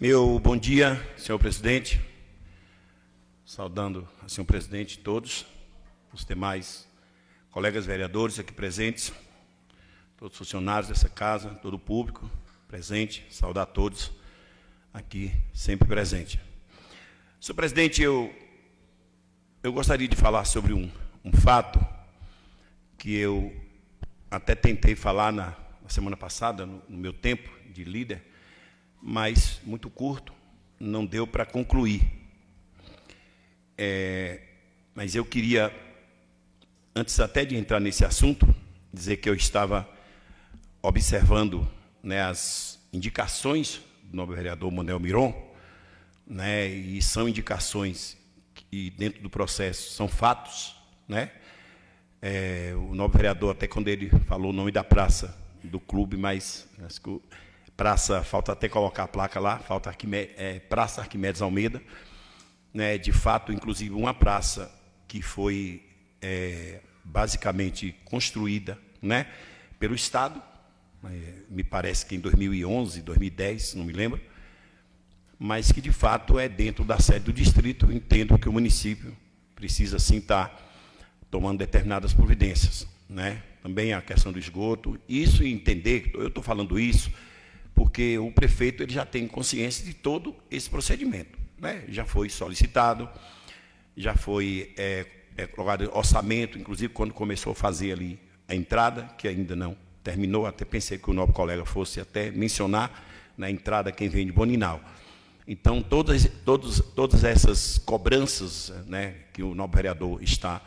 Meu bom dia, senhor presidente. Saudando a senhor presidente, todos os demais colegas vereadores aqui presentes, todos os funcionários dessa casa, todo o público presente, saudar todos. aqui sempre presente. Senhor presidente, eu gostaria de falar sobre um fato que eu até tentei falar na semana passada, no meu tempo de líder, mas muito curto, não deu para concluir. Mas eu queria, antes até de entrar nesse assunto, dizer que eu estava observando, né, as indicações do nobre vereador Manuel Miron, né, e são indicações que dentro do processo são fatos, né? O nobre vereador, até quando ele falou o nome da praça do clube, mas praça, falta até colocar a placa lá, falta Praça Arquimedes Almeida, né? De fato, inclusive uma praça que foi basicamente construída, né, pelo Estado, me parece que em 2011, 2010, não me lembro, mas que de fato é dentro da sede do distrito. Eu entendo que o município precisa sim estar tomando determinadas providências, né? Também a questão do esgoto, isso e entender, eu estou falando isso porque o prefeito ele já tem consciência de todo esse procedimento, né? Já foi solicitado, já foi colocado orçamento, inclusive quando começou a fazer ali a entrada, que ainda não terminou, até pensei que o nobre colega fosse até mencionar na entrada quem vem de Boninal. Então, todas essas cobranças, né, que o nobre vereador está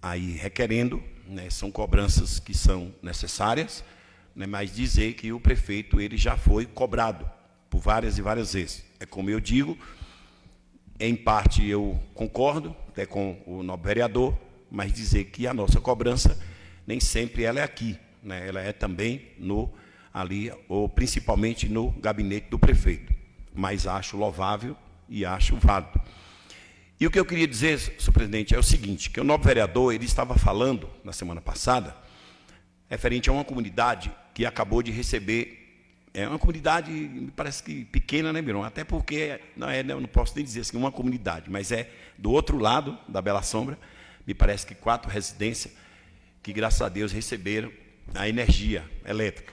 aí requerendo, né, são cobranças que são necessárias, né, mas dizer que o prefeito ele já foi cobrado por várias e várias vezes. É como eu digo, em parte eu concordo até com o nobre vereador, mas dizer que a nossa cobrança nem sempre ela é aqui, né, ela é também ali, ou principalmente no gabinete do prefeito. Mas acho louvável e acho válido. E o que eu queria dizer, senhor presidente, é o seguinte, que o nobre vereador ele estava falando, na semana passada, referente a uma comunidade que acabou de receber, uma comunidade, me parece que pequena, né, Miron? Até porque, eu não posso nem dizer assim, uma comunidade, mas é do outro lado da Bela Sombra, me parece que 4 residências, que graças a Deus receberam a energia elétrica.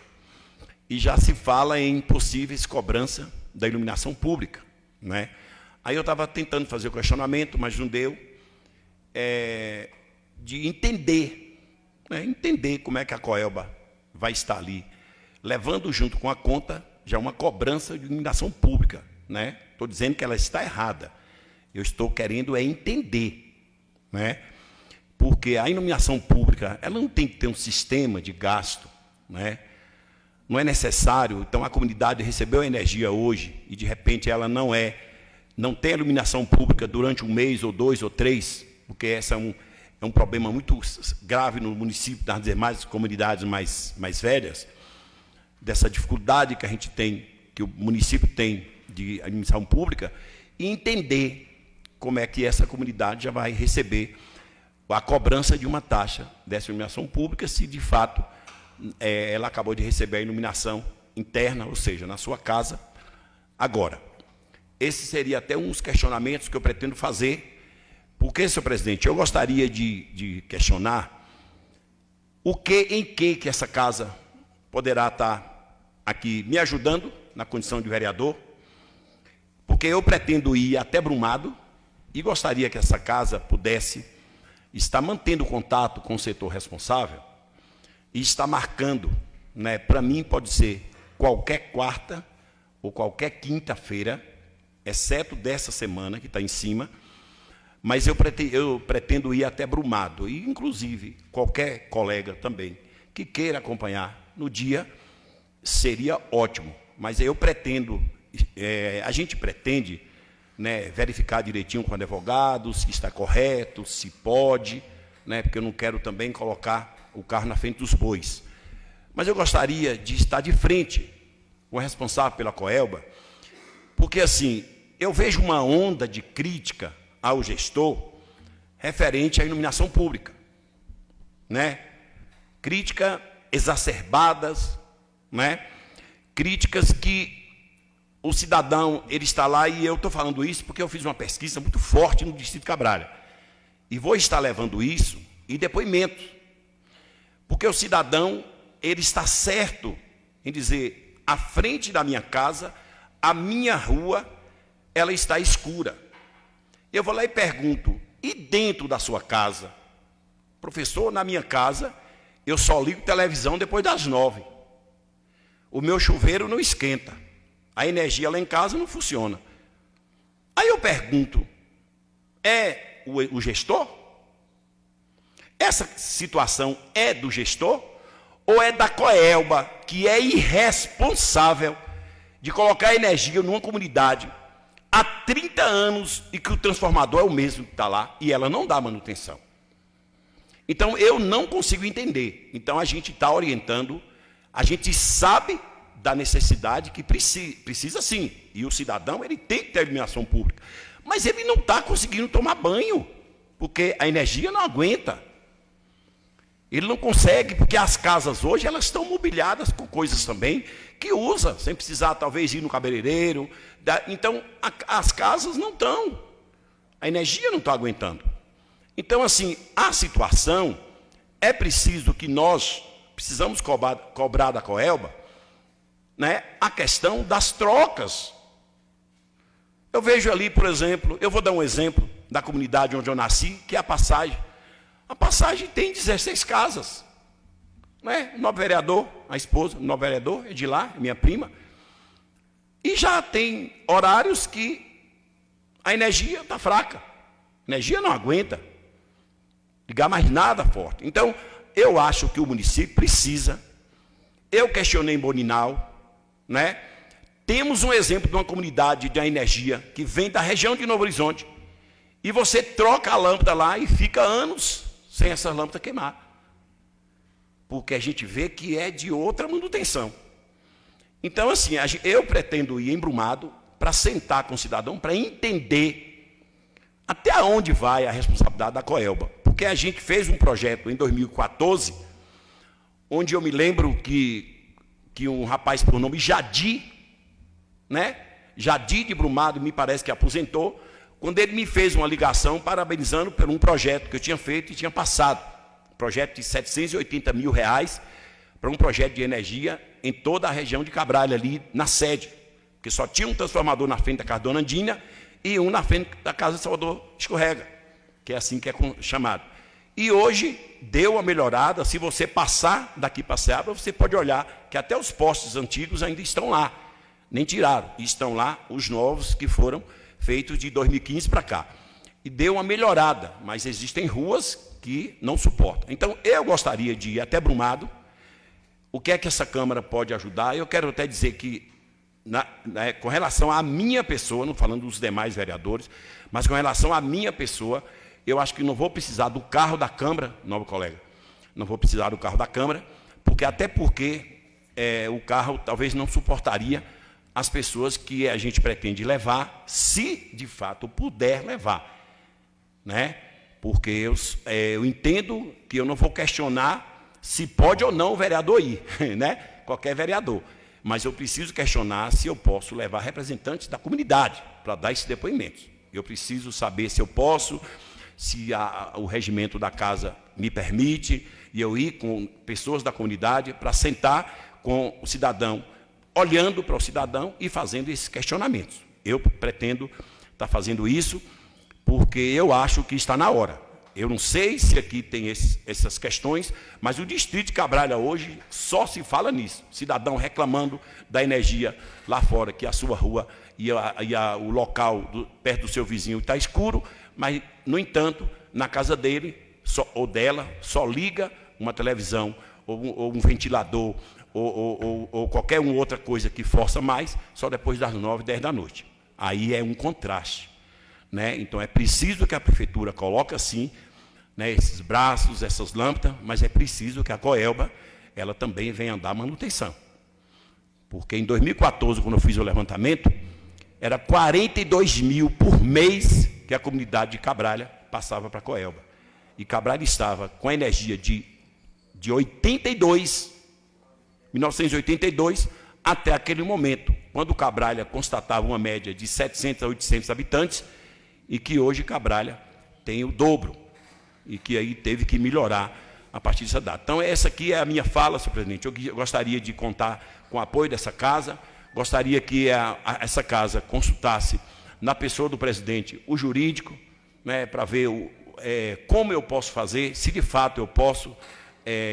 E já se fala em possíveis cobranças da iluminação pública, né? Aí eu estava tentando fazer o questionamento, mas não deu, de entender, né? Entender como é que a Coelba vai estar ali, levando junto com a conta já uma cobrança de iluminação pública, né? Estou dizendo que ela está errada. Eu estou querendo entender, né? Porque a iluminação pública, ela não tem que ter um sistema de gasto, né? Não é necessário. Então a comunidade recebeu a energia hoje e de repente ela não tem iluminação pública durante 1 mês ou 2 ou 3, porque esse é um problema muito grave no município, das demais comunidades mais velhas, dessa dificuldade que a gente tem, que o município tem de iluminação pública, e entender como é que essa comunidade já vai receber a cobrança de uma taxa dessa iluminação pública, se de fato ela acabou de receber a iluminação interna, ou seja, na sua casa, agora. Esse seria até uns questionamentos que eu pretendo fazer, porque, senhor presidente, eu gostaria de questionar em que essa casa poderá estar aqui me ajudando na condição de vereador, porque eu pretendo ir até Brumado e gostaria que essa casa pudesse estar mantendo contato com o setor responsável e está marcando, né, para mim pode ser qualquer quarta ou qualquer quinta-feira, exceto dessa semana que está em cima, mas eu pretendo ir até Brumado, e inclusive qualquer colega também que queira acompanhar no dia, seria ótimo, mas eu pretendo, a gente pretende, né, verificar direitinho com advogados, se está correto, se pode, né, porque eu não quero também colocar o carro na frente dos bois. Mas eu gostaria de estar de frente com o responsável pela Coelba, porque assim, eu vejo uma onda de crítica ao gestor referente à iluminação pública, né? Críticas exacerbadas, né? Críticas que o cidadão, ele está lá, e eu estou falando isso porque eu fiz uma pesquisa muito forte no Distrito Cabralha, e vou estar levando isso em depoimentos, porque o cidadão, ele está certo em dizer, à frente da minha casa, a minha rua, ela está escura. Eu vou lá e pergunto, e dentro da sua casa? Professor, na minha casa, eu só ligo televisão depois das 9. O meu chuveiro não esquenta. A energia lá em casa não funciona. Aí eu pergunto, é o gestor? Essa situação é do gestor? Ou é da Coelba, que é irresponsável de colocar energia numa comunidade há 30 anos e que o transformador é o mesmo que está lá e ela não dá manutenção? Então, eu não consigo entender. Então, a gente está orientando, a gente sabe da necessidade que precisa sim. E o cidadão, ele tem que ter iluminação pública. Mas ele não está conseguindo tomar banho, porque a energia não aguenta. Ele não consegue, porque as casas hoje, elas estão mobiliadas com coisas também que usa, sem precisar talvez ir no cabeleireiro. Então, as casas não estão. A energia não está aguentando. Então, assim, a situação é preciso que nós precisamos cobrar da Coelba, né, a questão das trocas. Eu vejo ali, por exemplo, eu vou dar um exemplo da comunidade onde eu nasci, que é a Passagem. A Passagem tem 16 casas. Né? O novo vereador, a esposa do novo vereador, é de lá, minha prima. E já tem horários que a energia está fraca. A energia não aguenta ligar mais nada forte. Então, eu acho que o município precisa. Eu questionei em Boninal, né? Temos um exemplo de uma comunidade de energia que vem da região de Novo Horizonte. E você troca a lâmpada lá e fica anos sem essa lâmpada queimar. Porque a gente vê que é de outra manutenção. Então, assim, eu pretendo ir em Brumado para sentar com o cidadão, para entender até onde vai a responsabilidade da Coelba. Porque a gente fez um projeto em 2014, onde eu me lembro que um rapaz por nome Jadi, né? Jadi de Brumado, me parece que aposentou, quando ele me fez uma ligação parabenizando por um projeto que eu tinha feito e tinha passado. Um projeto de R$780 mil para um projeto de energia em toda a região de Cabralha, ali na sede. Porque só tinha um transformador na frente da casa da Dona Andinha e um na frente da casa de Salvador Escorrega, que é assim que é chamado. E hoje deu uma melhorada. Se você passar daqui para a Seabra, você pode olhar que até os postes antigos ainda estão lá. Nem tiraram. E estão lá os novos que foram feitos de 2015 para cá. E deu uma melhorada, mas existem ruas que não suportam. Então, eu gostaria de ir até Brumado. O que é que essa Câmara pode ajudar? Eu quero até dizer que, com relação à minha pessoa, não falando dos demais vereadores, mas com relação à minha pessoa, eu acho que não vou precisar do carro da Câmara, novo colega, não vou precisar do carro da Câmara, até porque o carro talvez não suportaria as pessoas que a gente pretende levar, se de fato puder levar. Né? Porque eu entendo que eu não vou questionar se pode ou não o vereador ir, né? Qualquer vereador. Mas eu preciso questionar se eu posso levar representantes da comunidade para dar esse depoimento. Eu preciso saber se eu posso, se o regimento da casa me permite, e eu ir com pessoas da comunidade para sentar com o cidadão, olhando para o cidadão e fazendo esses questionamentos. Eu pretendo estar fazendo isso porque eu acho que está na hora. Eu não sei se aqui tem essas questões, mas o distrito de Cabralha hoje só se fala nisso. Cidadão reclamando da energia lá fora, que a sua rua e o local perto do seu vizinho está escuro, mas, no entanto, na casa dele ou dela só liga uma televisão ou um ventilador ou qualquer outra coisa que força mais, só depois das 9, 10 da noite. Aí é um contraste. Né? Então, é preciso que a prefeitura coloque, assim, né, esses braços, essas lâmpadas, mas é preciso que a Coelba ela também venha dar manutenção. Porque em 2014, quando eu fiz o levantamento, era 42 mil por mês que a comunidade de Cabralha passava para a Coelba. E Cabralha estava com a energia de 1982 até aquele momento, quando Cabralha constatava uma média de 700 a 800 habitantes, e que hoje Cabralha tem o dobro, e que aí teve que melhorar a partir dessa data. Então, essa aqui é a minha fala, senhor presidente. Eu gostaria de contar com o apoio dessa casa, Gostaria que essa casa consultasse na pessoa do presidente o jurídico, né, para ver como eu posso fazer, se de fato eu posso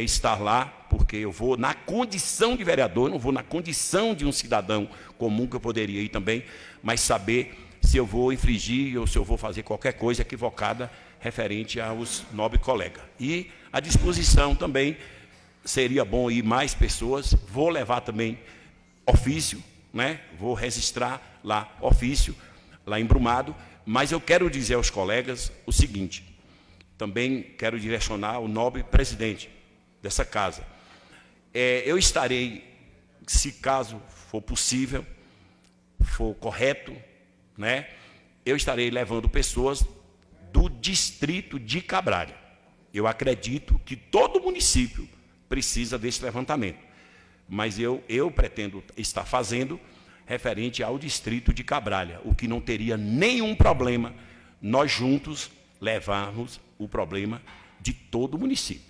estar lá, porque eu vou na condição de vereador, não vou na condição de um cidadão comum, que eu poderia ir também, mas saber se eu vou infringir ou se eu vou fazer qualquer coisa equivocada referente aos nobres colegas. E à disposição também, seria bom ir mais pessoas, vou levar também ofício, né? Vou registrar lá ofício, lá em Brumado, mas eu quero dizer aos colegas o seguinte, também quero direcionar ao nobre presidente dessa casa. Eu estarei, se caso for possível, for correto, né? Eu estarei levando pessoas do distrito de Cabralha. Eu acredito que todo município precisa desse levantamento, mas eu pretendo estar fazendo referente ao distrito de Cabralha, o que não teria nenhum problema nós juntos levarmos o problema de todo o município.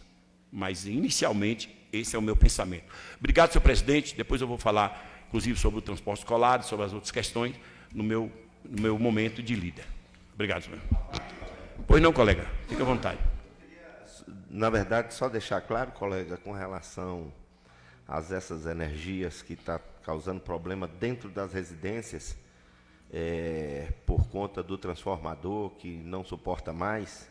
Mas, inicialmente, esse é o meu pensamento. Obrigado, senhor presidente. Depois eu vou falar, inclusive, sobre o transporte escolar, sobre as outras questões, no meu momento de líder. Obrigado, senhor. Pois não, colega. Fique à vontade. Na verdade, só deixar claro, colega, com relação a essas energias que estão causando problema dentro das residências, por conta do transformador que não suporta mais,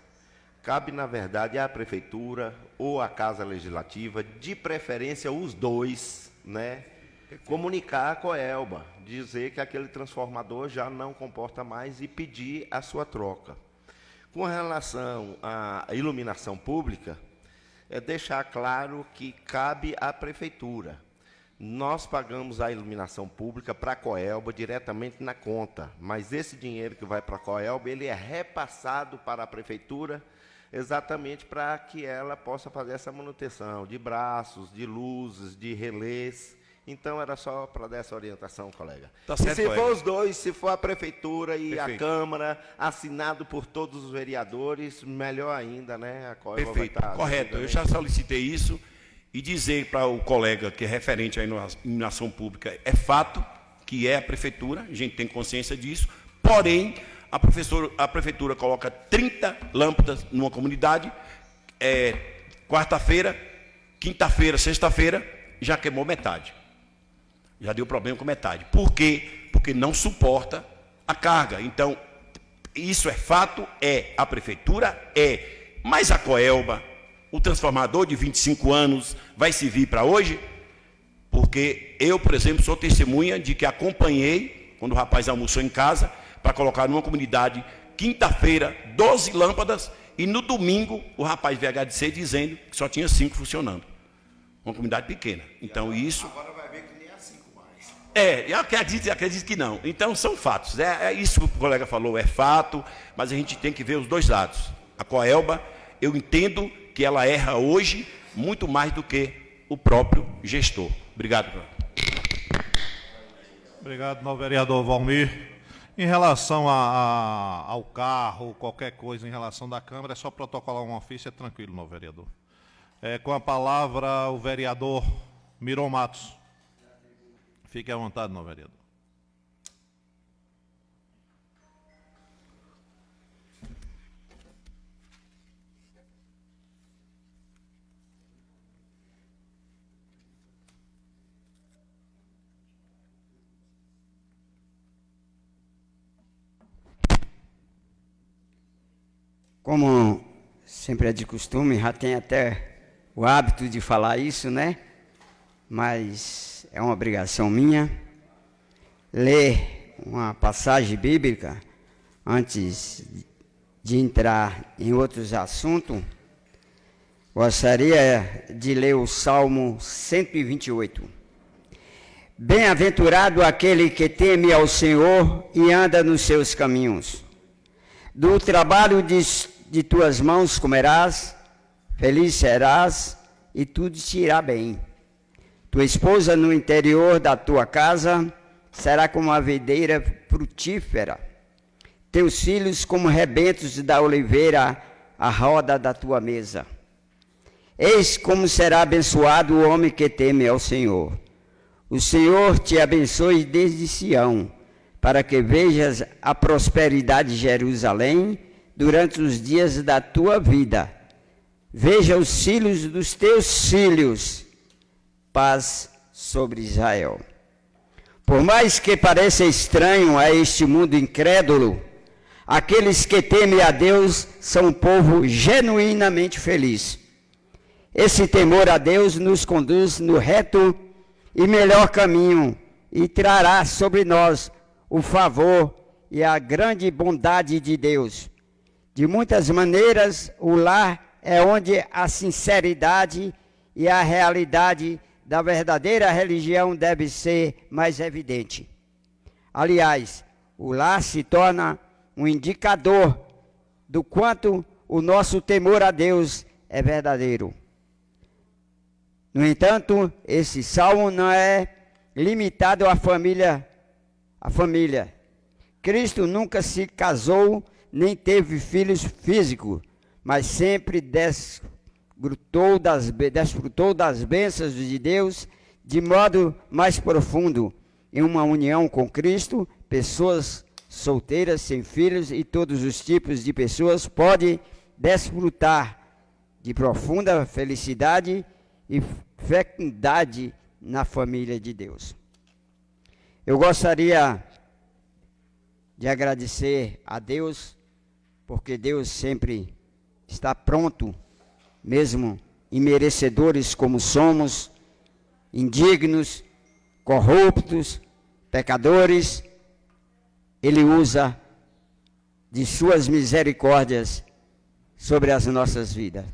cabe, na verdade, à Prefeitura ou à Casa Legislativa, de preferência os dois, né, comunicar a Coelba, dizer que aquele transformador já não comporta mais e pedir a sua troca. Com relação à iluminação pública, deixar claro que cabe à Prefeitura. Nós pagamos a iluminação pública para a Coelba diretamente na conta, mas esse dinheiro que vai para a Coelba, ele é repassado para a Prefeitura exatamente para que ela possa fazer essa manutenção de braços, de luzes, de relés. Então, era só para dar essa orientação, colega. Tá certo, e se colega. for os dois, se for a Prefeitura e Perfeito. a Câmara, assinado por todos os vereadores, melhor ainda, né? A Coelba Perfeito, vai estar correto. Eu já solicitei isso e dizer para o colega que é referente à iluminação pública, é fato que é a Prefeitura, a gente tem consciência disso, porém, a Prefeitura coloca 30 lâmpadas numa comunidade, quarta-feira, quinta-feira, sexta-feira, já queimou metade. Já deu problema com metade. Por quê? Porque não suporta a carga. Então, isso é fato, a Prefeitura mas a Coelba, o transformador de 25 anos, vai servir para hoje? Porque eu, por exemplo, sou testemunha de que acompanhei, quando o rapaz almoçou em casa, para colocar numa comunidade, quinta-feira, 12 lâmpadas, e no domingo, o rapaz veio agradecer dizendo que só tinha 5 funcionando. Uma comunidade pequena. Então, isso... Agora vai ver que nem é 5 mais. eu acredito que não. Então, são fatos. Isso que o colega falou é fato, mas a gente tem que ver os dois lados. A Coelba, eu entendo que ela erra hoje muito mais do que o próprio gestor. Obrigado, Bruno. Obrigado, novo vereador Valmir. Em relação ao carro, qualquer coisa em relação da Câmara, é só protocolar um ofício, é tranquilo, novo vereador. Com a palavra, o vereador Miron Matos. Fique à vontade, novo vereador. Como sempre é de costume, já tem até o hábito de falar isso, né? Mas é uma obrigação minha ler uma passagem bíblica antes de entrar em outros assuntos. Gostaria de ler o Salmo 128. Bem-aventurado aquele que teme ao Senhor e anda nos seus caminhos. Do trabalho de tuas mãos comerás, feliz serás, e tudo te irá bem. Tua esposa no interior da tua casa será como a videira frutífera. Teus filhos como rebentos da oliveira à roda da tua mesa. Eis como será abençoado o homem que teme ao Senhor. O Senhor te abençoe desde Sião, para que vejas a prosperidade de Jerusalém durante os dias da tua vida. Veja os filhos dos teus filhos. Paz sobre Israel. Por mais que pareça estranho a este mundo incrédulo, aqueles que temem a Deus são um povo genuinamente feliz. Esse temor a Deus nos conduz no reto e melhor caminho e trará sobre nós o favor e a grande bondade de Deus. De muitas maneiras, o lar é onde a sinceridade e a realidade da verdadeira religião deve ser mais evidente. Aliás, o lar se torna um indicador do quanto o nosso temor a Deus é verdadeiro. No entanto, esse salmo não é limitado à família. Cristo nunca se casou nem teve filhos físicos, mas sempre desfrutou das bênçãos de Deus de modo mais profundo. Em uma união com Cristo, pessoas solteiras, sem filhos e todos os tipos de pessoas podem desfrutar de profunda felicidade e fecundidade na família de Deus. Eu gostaria de agradecer a Deus, porque Deus sempre está pronto, mesmo imerecedores como somos, indignos, corruptos, pecadores, Ele usa de suas misericórdias sobre as nossas vidas.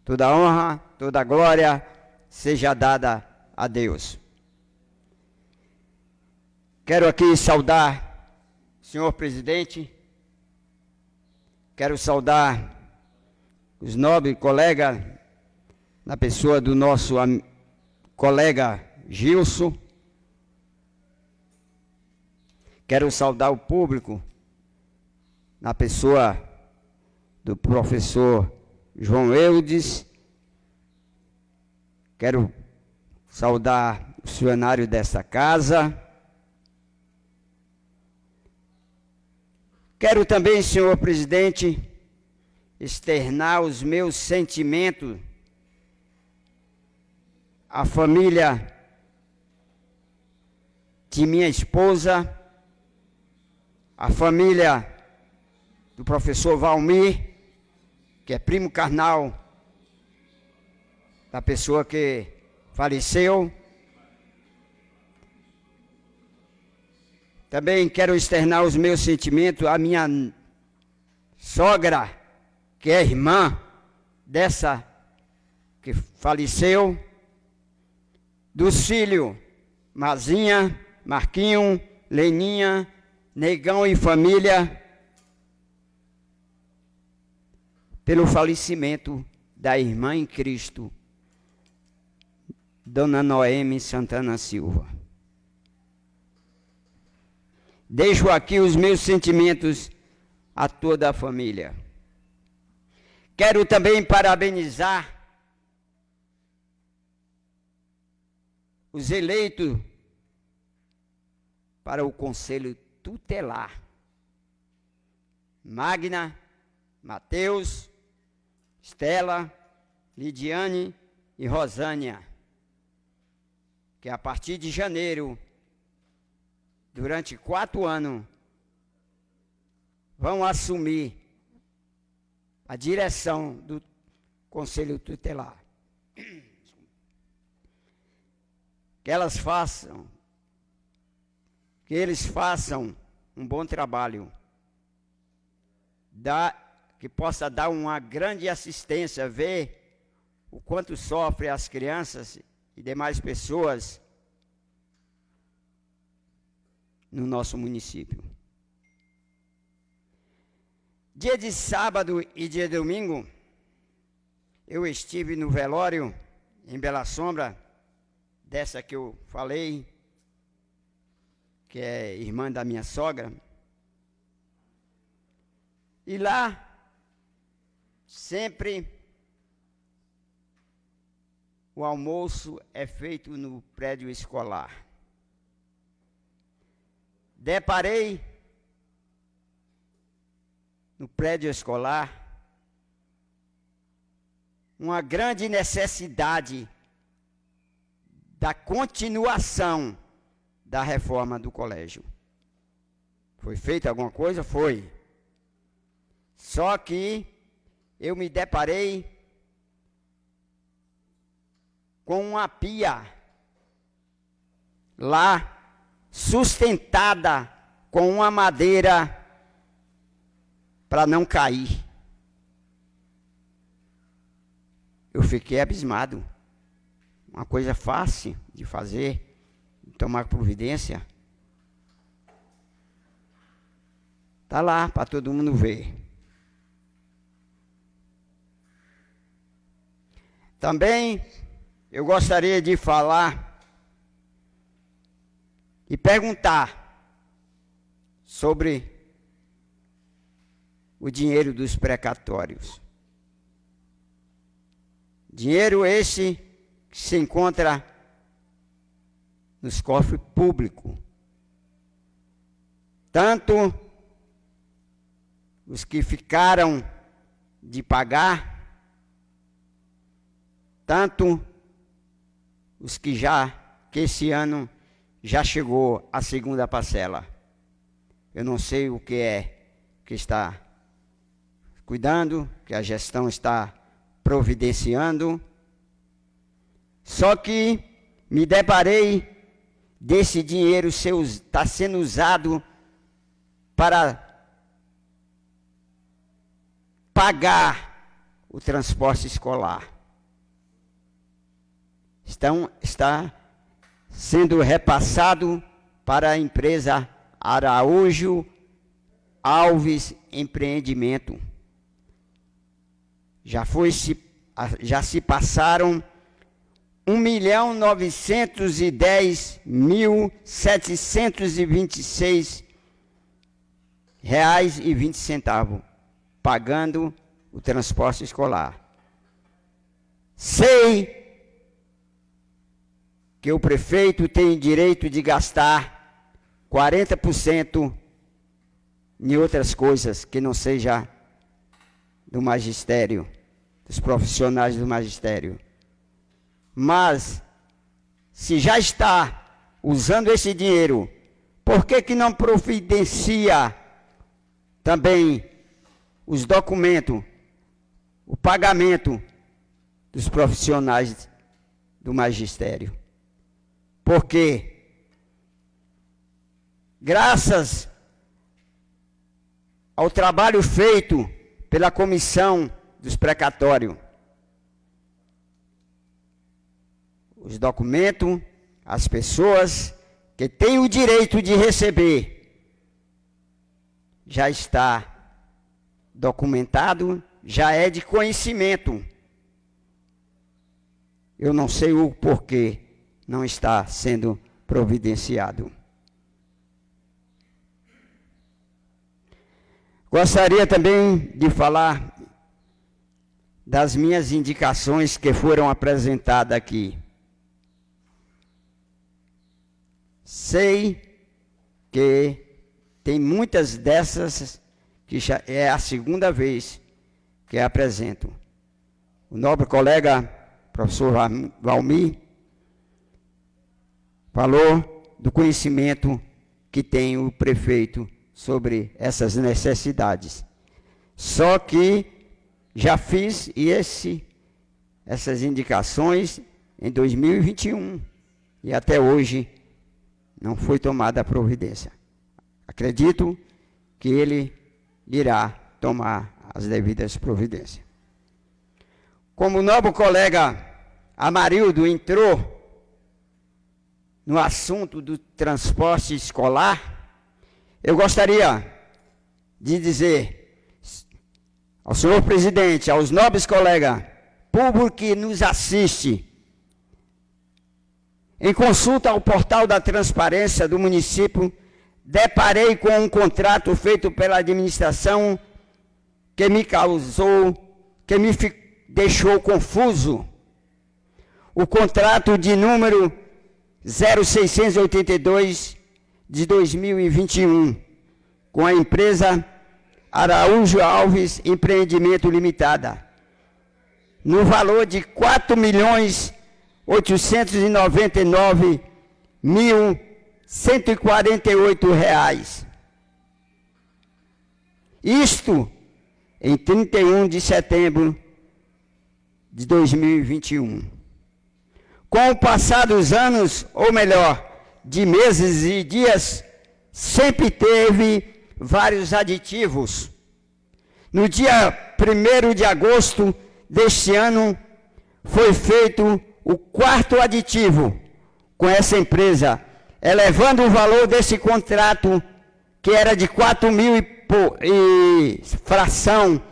Toda honra, toda glória seja dada a Deus. Quero aqui saudar o senhor presidente, quero saudar os nobres colegas, na pessoa do nosso colega Gilson. Quero saudar o público, na pessoa do professor João Eudes. Quero saudar o funcionário dessa casa. Quero também, senhor presidente, externar os meus sentimentos à família de minha esposa, a família do professor Valmir, que é primo carnal da pessoa que faleceu. Também quero externar os meus sentimentos à minha sogra, que é irmã dessa que faleceu, dos filhos Mazinha, Marquinho, Leninha, Negão e família, pelo falecimento da irmã em Cristo, Dona Noemi Santana Silva. Deixo aqui os meus sentimentos a toda a família. Quero também parabenizar os eleitos para o Conselho Tutelar. Magna, Mateus, Estela, Lidiane e Rosânia, que a partir de janeiro, durante 4 anos, vão assumir a direção do Conselho Tutelar. Que eles façam um bom trabalho, que possa dar uma grande assistência, ver o quanto sofrem as crianças e demais pessoas no nosso município. Dia de sábado e dia de domingo, eu estive no velório em Bela Sombra, dessa que eu falei, que é irmã da minha sogra. E lá, sempre, o almoço é feito no prédio escolar. Deparei no prédio escolar uma grande necessidade da continuação da reforma do colégio. Foi feita alguma coisa? Foi. Só que eu me deparei com uma pia lá, sustentada com uma madeira para não cair. Eu fiquei abismado. Uma coisa fácil de fazer, de tomar providência. Está lá para todo mundo ver. Também eu gostaria de falar e perguntar sobre o dinheiro dos precatórios. Dinheiro esse que se encontra nos cofres públicos. Tanto os que ficaram de pagar, tanto os que esse ano já chegou a segunda parcela. Eu não sei o que é que está cuidando, que a gestão está providenciando. Só que me deparei desse dinheiro está sendo usado para pagar o transporte escolar. Está sendo repassado para a empresa Araújo Alves Empreendimento. Já se passaram R$1.910.726,20, pagando o transporte escolar. Sei que o prefeito tem direito de gastar 40% em outras coisas que não seja do magistério, dos profissionais do magistério. Mas, se já está usando esse dinheiro, por que não providencia também os documentos, o pagamento dos profissionais do magistério? Porque, graças ao trabalho feito pela comissão dos precatórios, os documentos, as pessoas que têm o direito de receber, já está documentado, já é de conhecimento. Eu não sei o porquê não está sendo providenciado. Gostaria também de falar das minhas indicações que foram apresentadas aqui. Sei que tem muitas dessas que já é a segunda vez que apresento. O nobre colega, professor Valmir, falou do conhecimento que tem o prefeito sobre essas necessidades. Só que já fiz essas indicações em 2021 e até hoje não foi tomada a providência. Acredito que ele irá tomar as devidas providências. Como o nobre colega Amarildo entrou no assunto do transporte escolar, eu gostaria de dizer ao senhor presidente, aos nobres colegas, público que nos assiste, em consulta ao portal da transparência do município, deparei com um contrato feito pela administração que me deixou confuso. o contrato de número 0682 de 2021 com a empresa Araújo Alves Empreendimento Limitada, no valor de R$ 4.899.148. Isto em 31 de setembro de 2021. Com o passar dos anos, ou melhor, de meses e dias, sempre teve vários aditivos. No dia 1º de agosto deste ano, foi feito o 4º aditivo com essa empresa, elevando o valor desse contrato, que era de 4.000 e fração,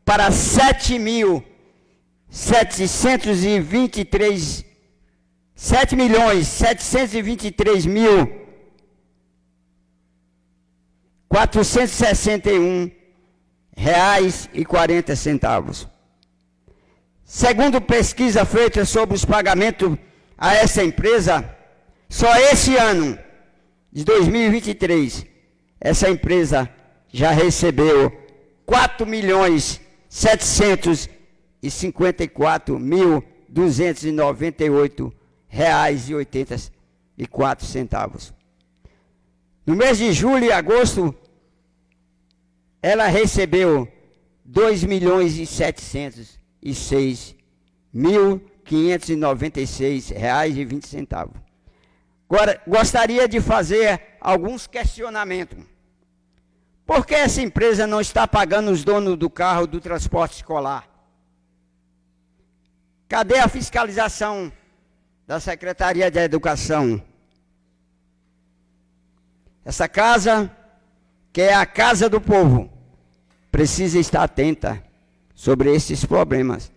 para 7.723.461,40. Segundo pesquisa feita sobre os pagamentos a essa empresa, só esse ano de 2023, essa empresa já recebeu R$ 4.754.298,84. No mês de julho e agosto, ela recebeu R$ 2.706.596,20. Agora, gostaria de fazer alguns questionamentos. Por que essa empresa não está pagando os donos do carro do transporte escolar? Cadê a fiscalização da Secretaria de Educação? Essa casa, que é a casa do povo, precisa estar atenta sobre esses problemas.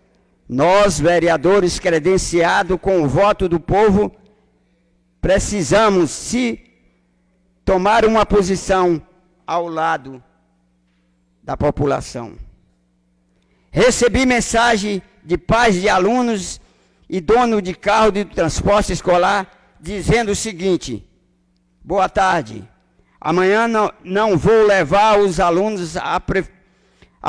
Nós, vereadores credenciados com o voto do povo, precisamos se tomar uma posição ao lado da população. Recebi mensagem de pais de alunos e dono de carro de transporte escolar dizendo o seguinte: boa tarde, amanhã não vou levar os alunos, a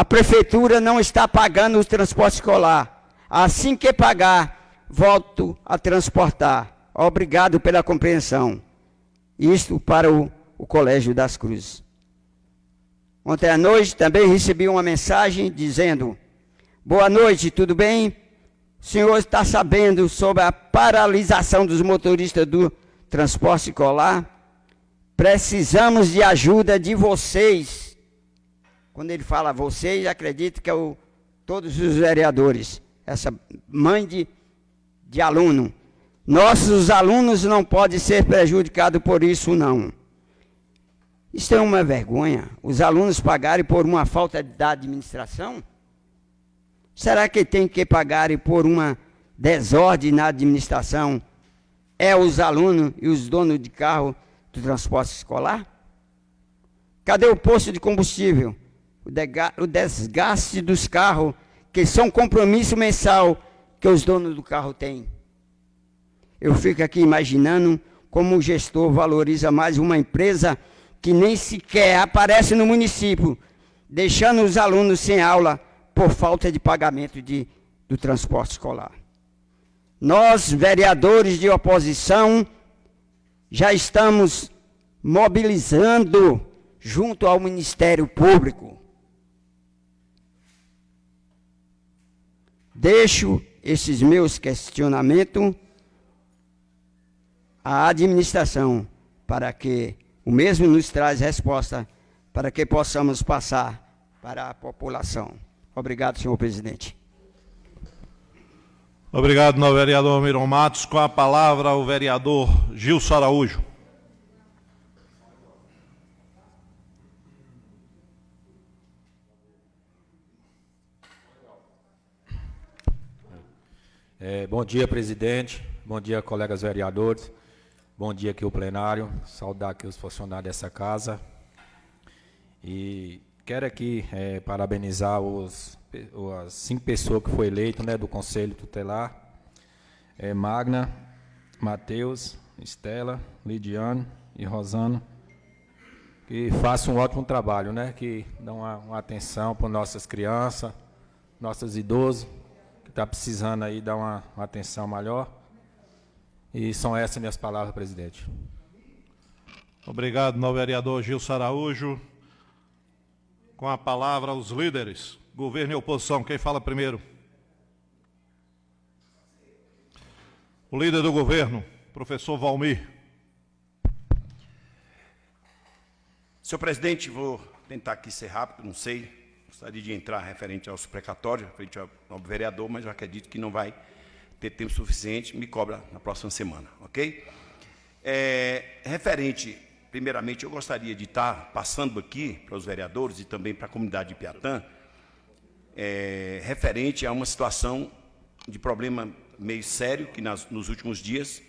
prefeitura não está pagando o transporte escolar. Assim que pagar, volto a transportar. Obrigado pela compreensão. Isto para o Colégio das Cruzes. Ontem à noite também recebi uma mensagem dizendo: boa noite, tudo bem? O senhor está sabendo sobre a paralisação dos motoristas do transporte escolar? Precisamos de ajuda de vocês. Quando ele fala vocês, acredito que é todos os vereadores, essa mãe de aluno. Nossos alunos não podem ser prejudicados por isso, não. Isso é uma vergonha. Os alunos pagarem por uma falta da administração? Será que tem que pagarem por uma desordem na administração? É os alunos e os donos de carro do transporte escolar? Cadê o posto de combustível? O desgaste dos carros, que são compromisso mensal que os donos do carro têm. Eu fico aqui imaginando como o gestor valoriza mais uma empresa que nem sequer aparece no município, deixando os alunos sem aula por falta de pagamento do transporte escolar. Nós, vereadores de oposição, já estamos mobilizando junto ao Ministério Público. Deixo esses meus questionamentos à administração, para que o mesmo nos traz resposta, para que possamos passar para a população. Obrigado, senhor presidente. Obrigado, novo vereador Miron Matos. Com a palavra, o vereador Gilson Araújo. Bom dia, presidente. Bom dia, colegas vereadores. Bom dia aqui o plenário. Saudar aqui os funcionários dessa casa. E quero aqui parabenizar as 5 pessoas que foram eleitas, né, do Conselho Tutelar. Magna, Matheus, Estela, Lidiane e Rosana, que façam um ótimo trabalho, né? Que dão uma atenção para nossas crianças, nossos idosos, que está precisando aí dar uma atenção maior. E são essas minhas palavras, presidente. Obrigado, novo vereador Gilson Araújo. Com a palavra, os líderes. Governo e oposição. Quem fala primeiro? O líder do governo, professor Valmir. Senhor presidente, vou tentar aqui ser rápido, não sei. Gostaria de entrar referente aos precatórios, referente ao novo vereador, mas eu acredito que não vai ter tempo suficiente, me cobra na próxima semana, ok? Referente, primeiramente, eu gostaria de estar passando aqui para os vereadores e também para a comunidade de Piatã, referente a uma situação de problema meio sério que nos últimos dias,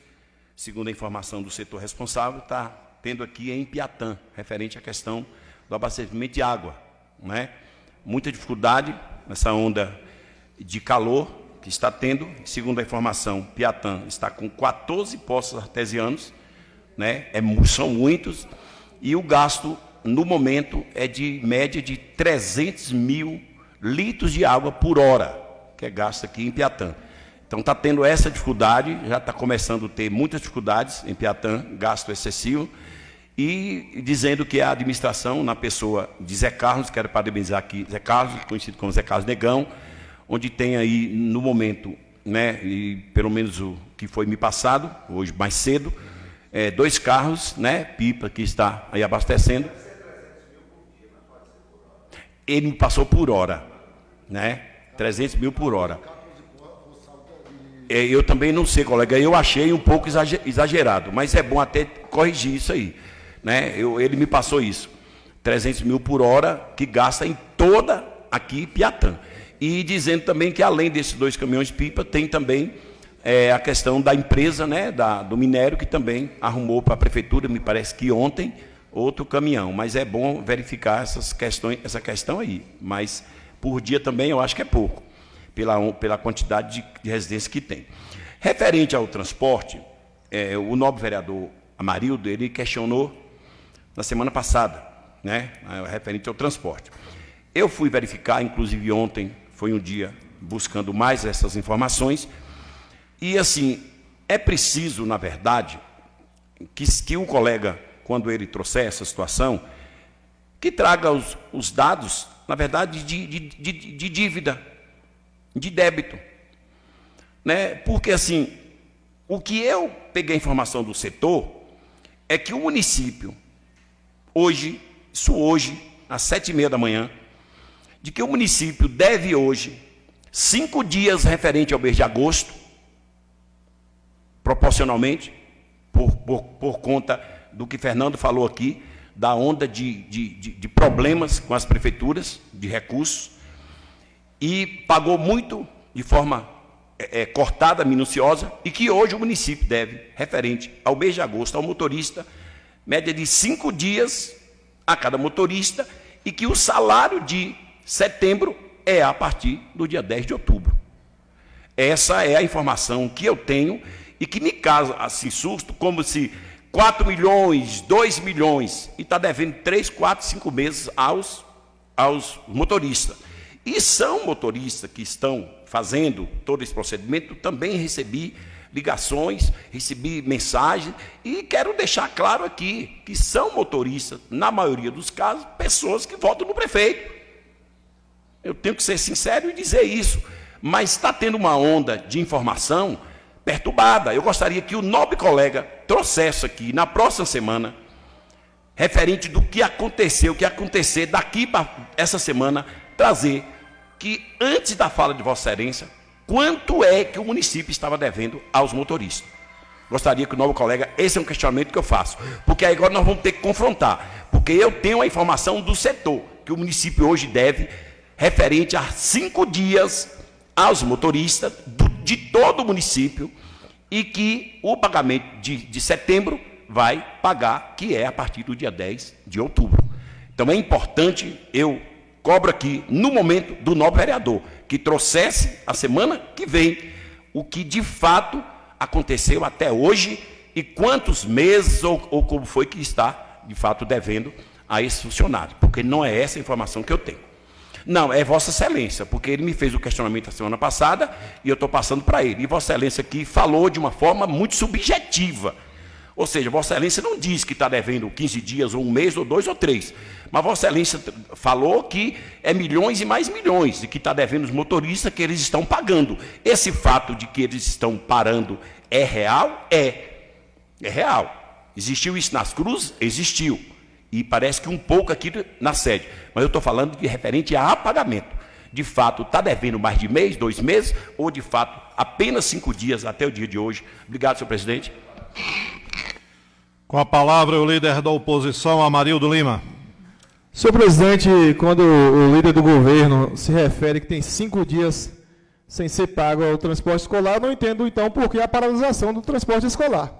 segundo a informação do setor responsável, está tendo aqui em Piatã, referente à questão do abastecimento de água, não é? Muita dificuldade nessa onda de calor que está tendo. Segundo a informação, Piatã está com 14 poços artesianos, né? São muitos, e o gasto, no momento, é de média de 300 mil litros de água por hora, que é gasto aqui em Piatã. Então, está tendo essa dificuldade, já está começando a ter muitas dificuldades em Piatã, gasto excessivo, e dizendo que a administração, na pessoa de Zé Carlos, quero parabenizar aqui Zé Carlos, conhecido como Zé Carlos Negão, onde tem aí, no momento, né, e pelo menos o que foi me passado, hoje mais cedo, 2 carros, né, pipa, que está aí abastecendo. Ele me passou por hora, né, 300 mil por hora. Eu também não sei, colega, eu achei um pouco exagerado, mas é bom até corrigir isso aí, né? Ele me passou isso, 300 mil por hora, que gasta em toda aqui Piatã. E dizendo também que além desses 2 caminhões pipa, tem também a questão da empresa, né, do minério, que também arrumou para a prefeitura, me parece que ontem, outro caminhão. Mas é bom verificar essa questão aí. Mas por dia também eu acho que é pouco, pela quantidade de residências que tem. Referente ao transporte, o nobre vereador Amarildo, ele questionou na semana passada, né, referente ao transporte. Eu fui verificar, inclusive ontem, foi um dia buscando mais essas informações, e assim, é preciso, na verdade, que o colega, quando ele trouxer essa situação, que traga os dados, na verdade, de dívida, de débito, né? Porque assim, o que eu peguei a informação do setor é que o município, hoje, às 7h30 da manhã, de que o município deve hoje 5 dias referente ao mês de agosto, proporcionalmente, por conta do que Fernando falou aqui, da onda de problemas com as prefeituras, de recursos, e pagou muito de forma cortada, minuciosa, e que hoje o município deve, referente ao mês de agosto, ao motorista, média de 5 dias a cada motorista, e que o salário de setembro é a partir do dia 10 de outubro. Essa é a informação que eu tenho, e que me causa assim susto, como se 4 milhões, 2 milhões, e está devendo 3, 4, 5 meses aos motoristas. E são motoristas que estão fazendo todo esse procedimento. Também recebi ligações, recebi mensagens, e quero deixar claro aqui que são motoristas, na maioria dos casos, pessoas que votam no prefeito. Eu tenho que ser sincero e dizer isso, mas está tendo uma onda de informação perturbada. Eu gostaria que o nobre colega trouxesse aqui, na próxima semana, referente do que aconteceu, o que acontecer daqui para essa semana, trazer que, antes da fala de Vossa Excelência, quanto é que o município estava devendo aos motoristas. Gostaria que o novo colega, esse é um questionamento que eu faço, porque aí agora nós vamos ter que confrontar, porque eu tenho a informação do setor, que o município hoje deve, referente a 5 dias aos motoristas de todo o município, e que o pagamento de setembro vai pagar, que é a partir do dia 10 de outubro. Então é importante, eu cobro aqui, no momento, do novo vereador, que trouxesse a semana que vem o que de fato aconteceu até hoje e quantos meses ou como foi que está, de fato, devendo a esse funcionário, porque não é essa a informação que eu tenho. Não, é Vossa Excelência, porque ele me fez o questionamento a semana passada e eu estou passando para ele. E Vossa Excelência aqui falou de uma forma muito subjetiva. Ou seja, Vossa Excelência não diz que está devendo 15 dias, ou um mês, ou 2 ou 3. Mas Vossa Excelência falou que é milhões e mais milhões, e que está devendo os motoristas que eles estão pagando. Esse fato de que eles estão parando é real? É real. Existiu isso nas cruzes? Existiu. E parece que um pouco aqui na sede. Mas eu estou falando de referente a pagamento. De fato, está devendo mais de mês, 2 meses, ou de fato, apenas 5 dias até o dia de hoje. Obrigado, senhor presidente. Com a palavra, o líder da oposição, Amarildo Lima. Senhor presidente, quando o líder do governo se refere que tem 5 dias sem ser pago o transporte escolar, eu não entendo, então, por que a paralisação do transporte escolar.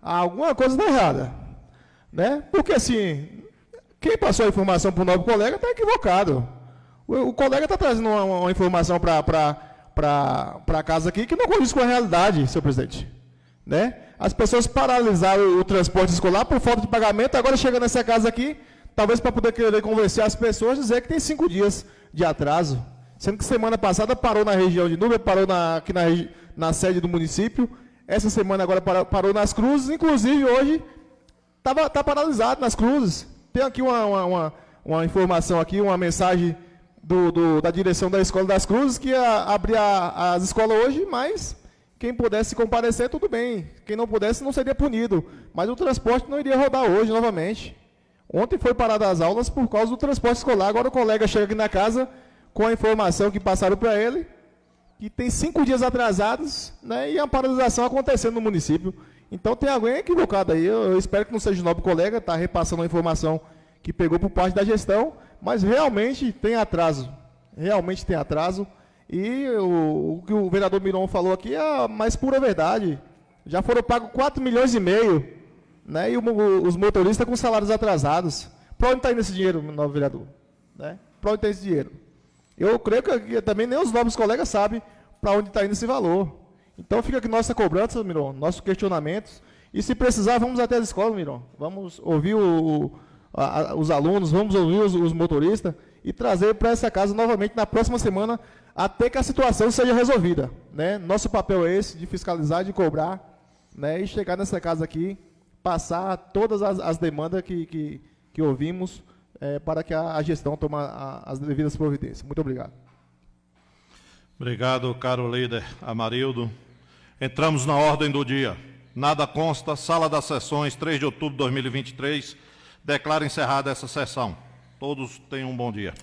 Alguma coisa está errada. Né? Porque, assim, quem passou a informação para o novo colega está equivocado. O colega está trazendo uma informação para casa aqui que não condiz com a realidade, senhor presidente. Né? As pessoas paralisaram o transporte escolar por falta de pagamento, agora chega nessa casa aqui, talvez para poder querer convencer as pessoas, dizer que tem 5 dias de atraso. Sendo que semana passada parou na região de Núbia, parou aqui na sede do município, essa semana agora parou nas cruzes, inclusive hoje está paralisado nas cruzes. Tem aqui uma informação aqui, uma mensagem da direção da Escola das Cruzes, que ia abrir as escolas hoje, mas quem pudesse comparecer, tudo bem. Quem não pudesse, não seria punido. Mas o transporte não iria rodar hoje novamente. Ontem foi parada as aulas por causa do transporte escolar. Agora o colega chega aqui na casa com a informação que passaram para ele, que tem 5 dias atrasados, né, e a paralisação acontecendo no município. Então tem alguém equivocado aí, eu espero que não seja o nobre colega, está repassando a informação que pegou por parte da gestão, mas realmente tem atraso, e o que o vereador Miron falou aqui é a mais pura verdade. Já foram pagos 4,5 milhões, né, e os motoristas com salários atrasados. Para onde está indo esse dinheiro, novo vereador? Né? Para onde está esse dinheiro? Eu creio que também nem os novos colegas sabem para onde está indo esse valor. Então fica aqui nossa cobrança, Miron, nossos questionamentos. E se precisar, vamos até a escola, Miron. Vamos ouvir os alunos, vamos ouvir os motoristas e trazer para essa casa novamente na próxima semana, até que a situação seja resolvida. Né? Nosso papel é esse, de fiscalizar, de cobrar, né? E chegar nessa casa aqui, passar todas as demandas que ouvimos para que a gestão tome as devidas providências. Muito obrigado. Obrigado, caro líder Amarildo. Entramos na ordem do dia. Nada consta, sala das sessões, 3 de outubro de 2023. Declaro encerrada essa sessão. Todos tenham um bom dia.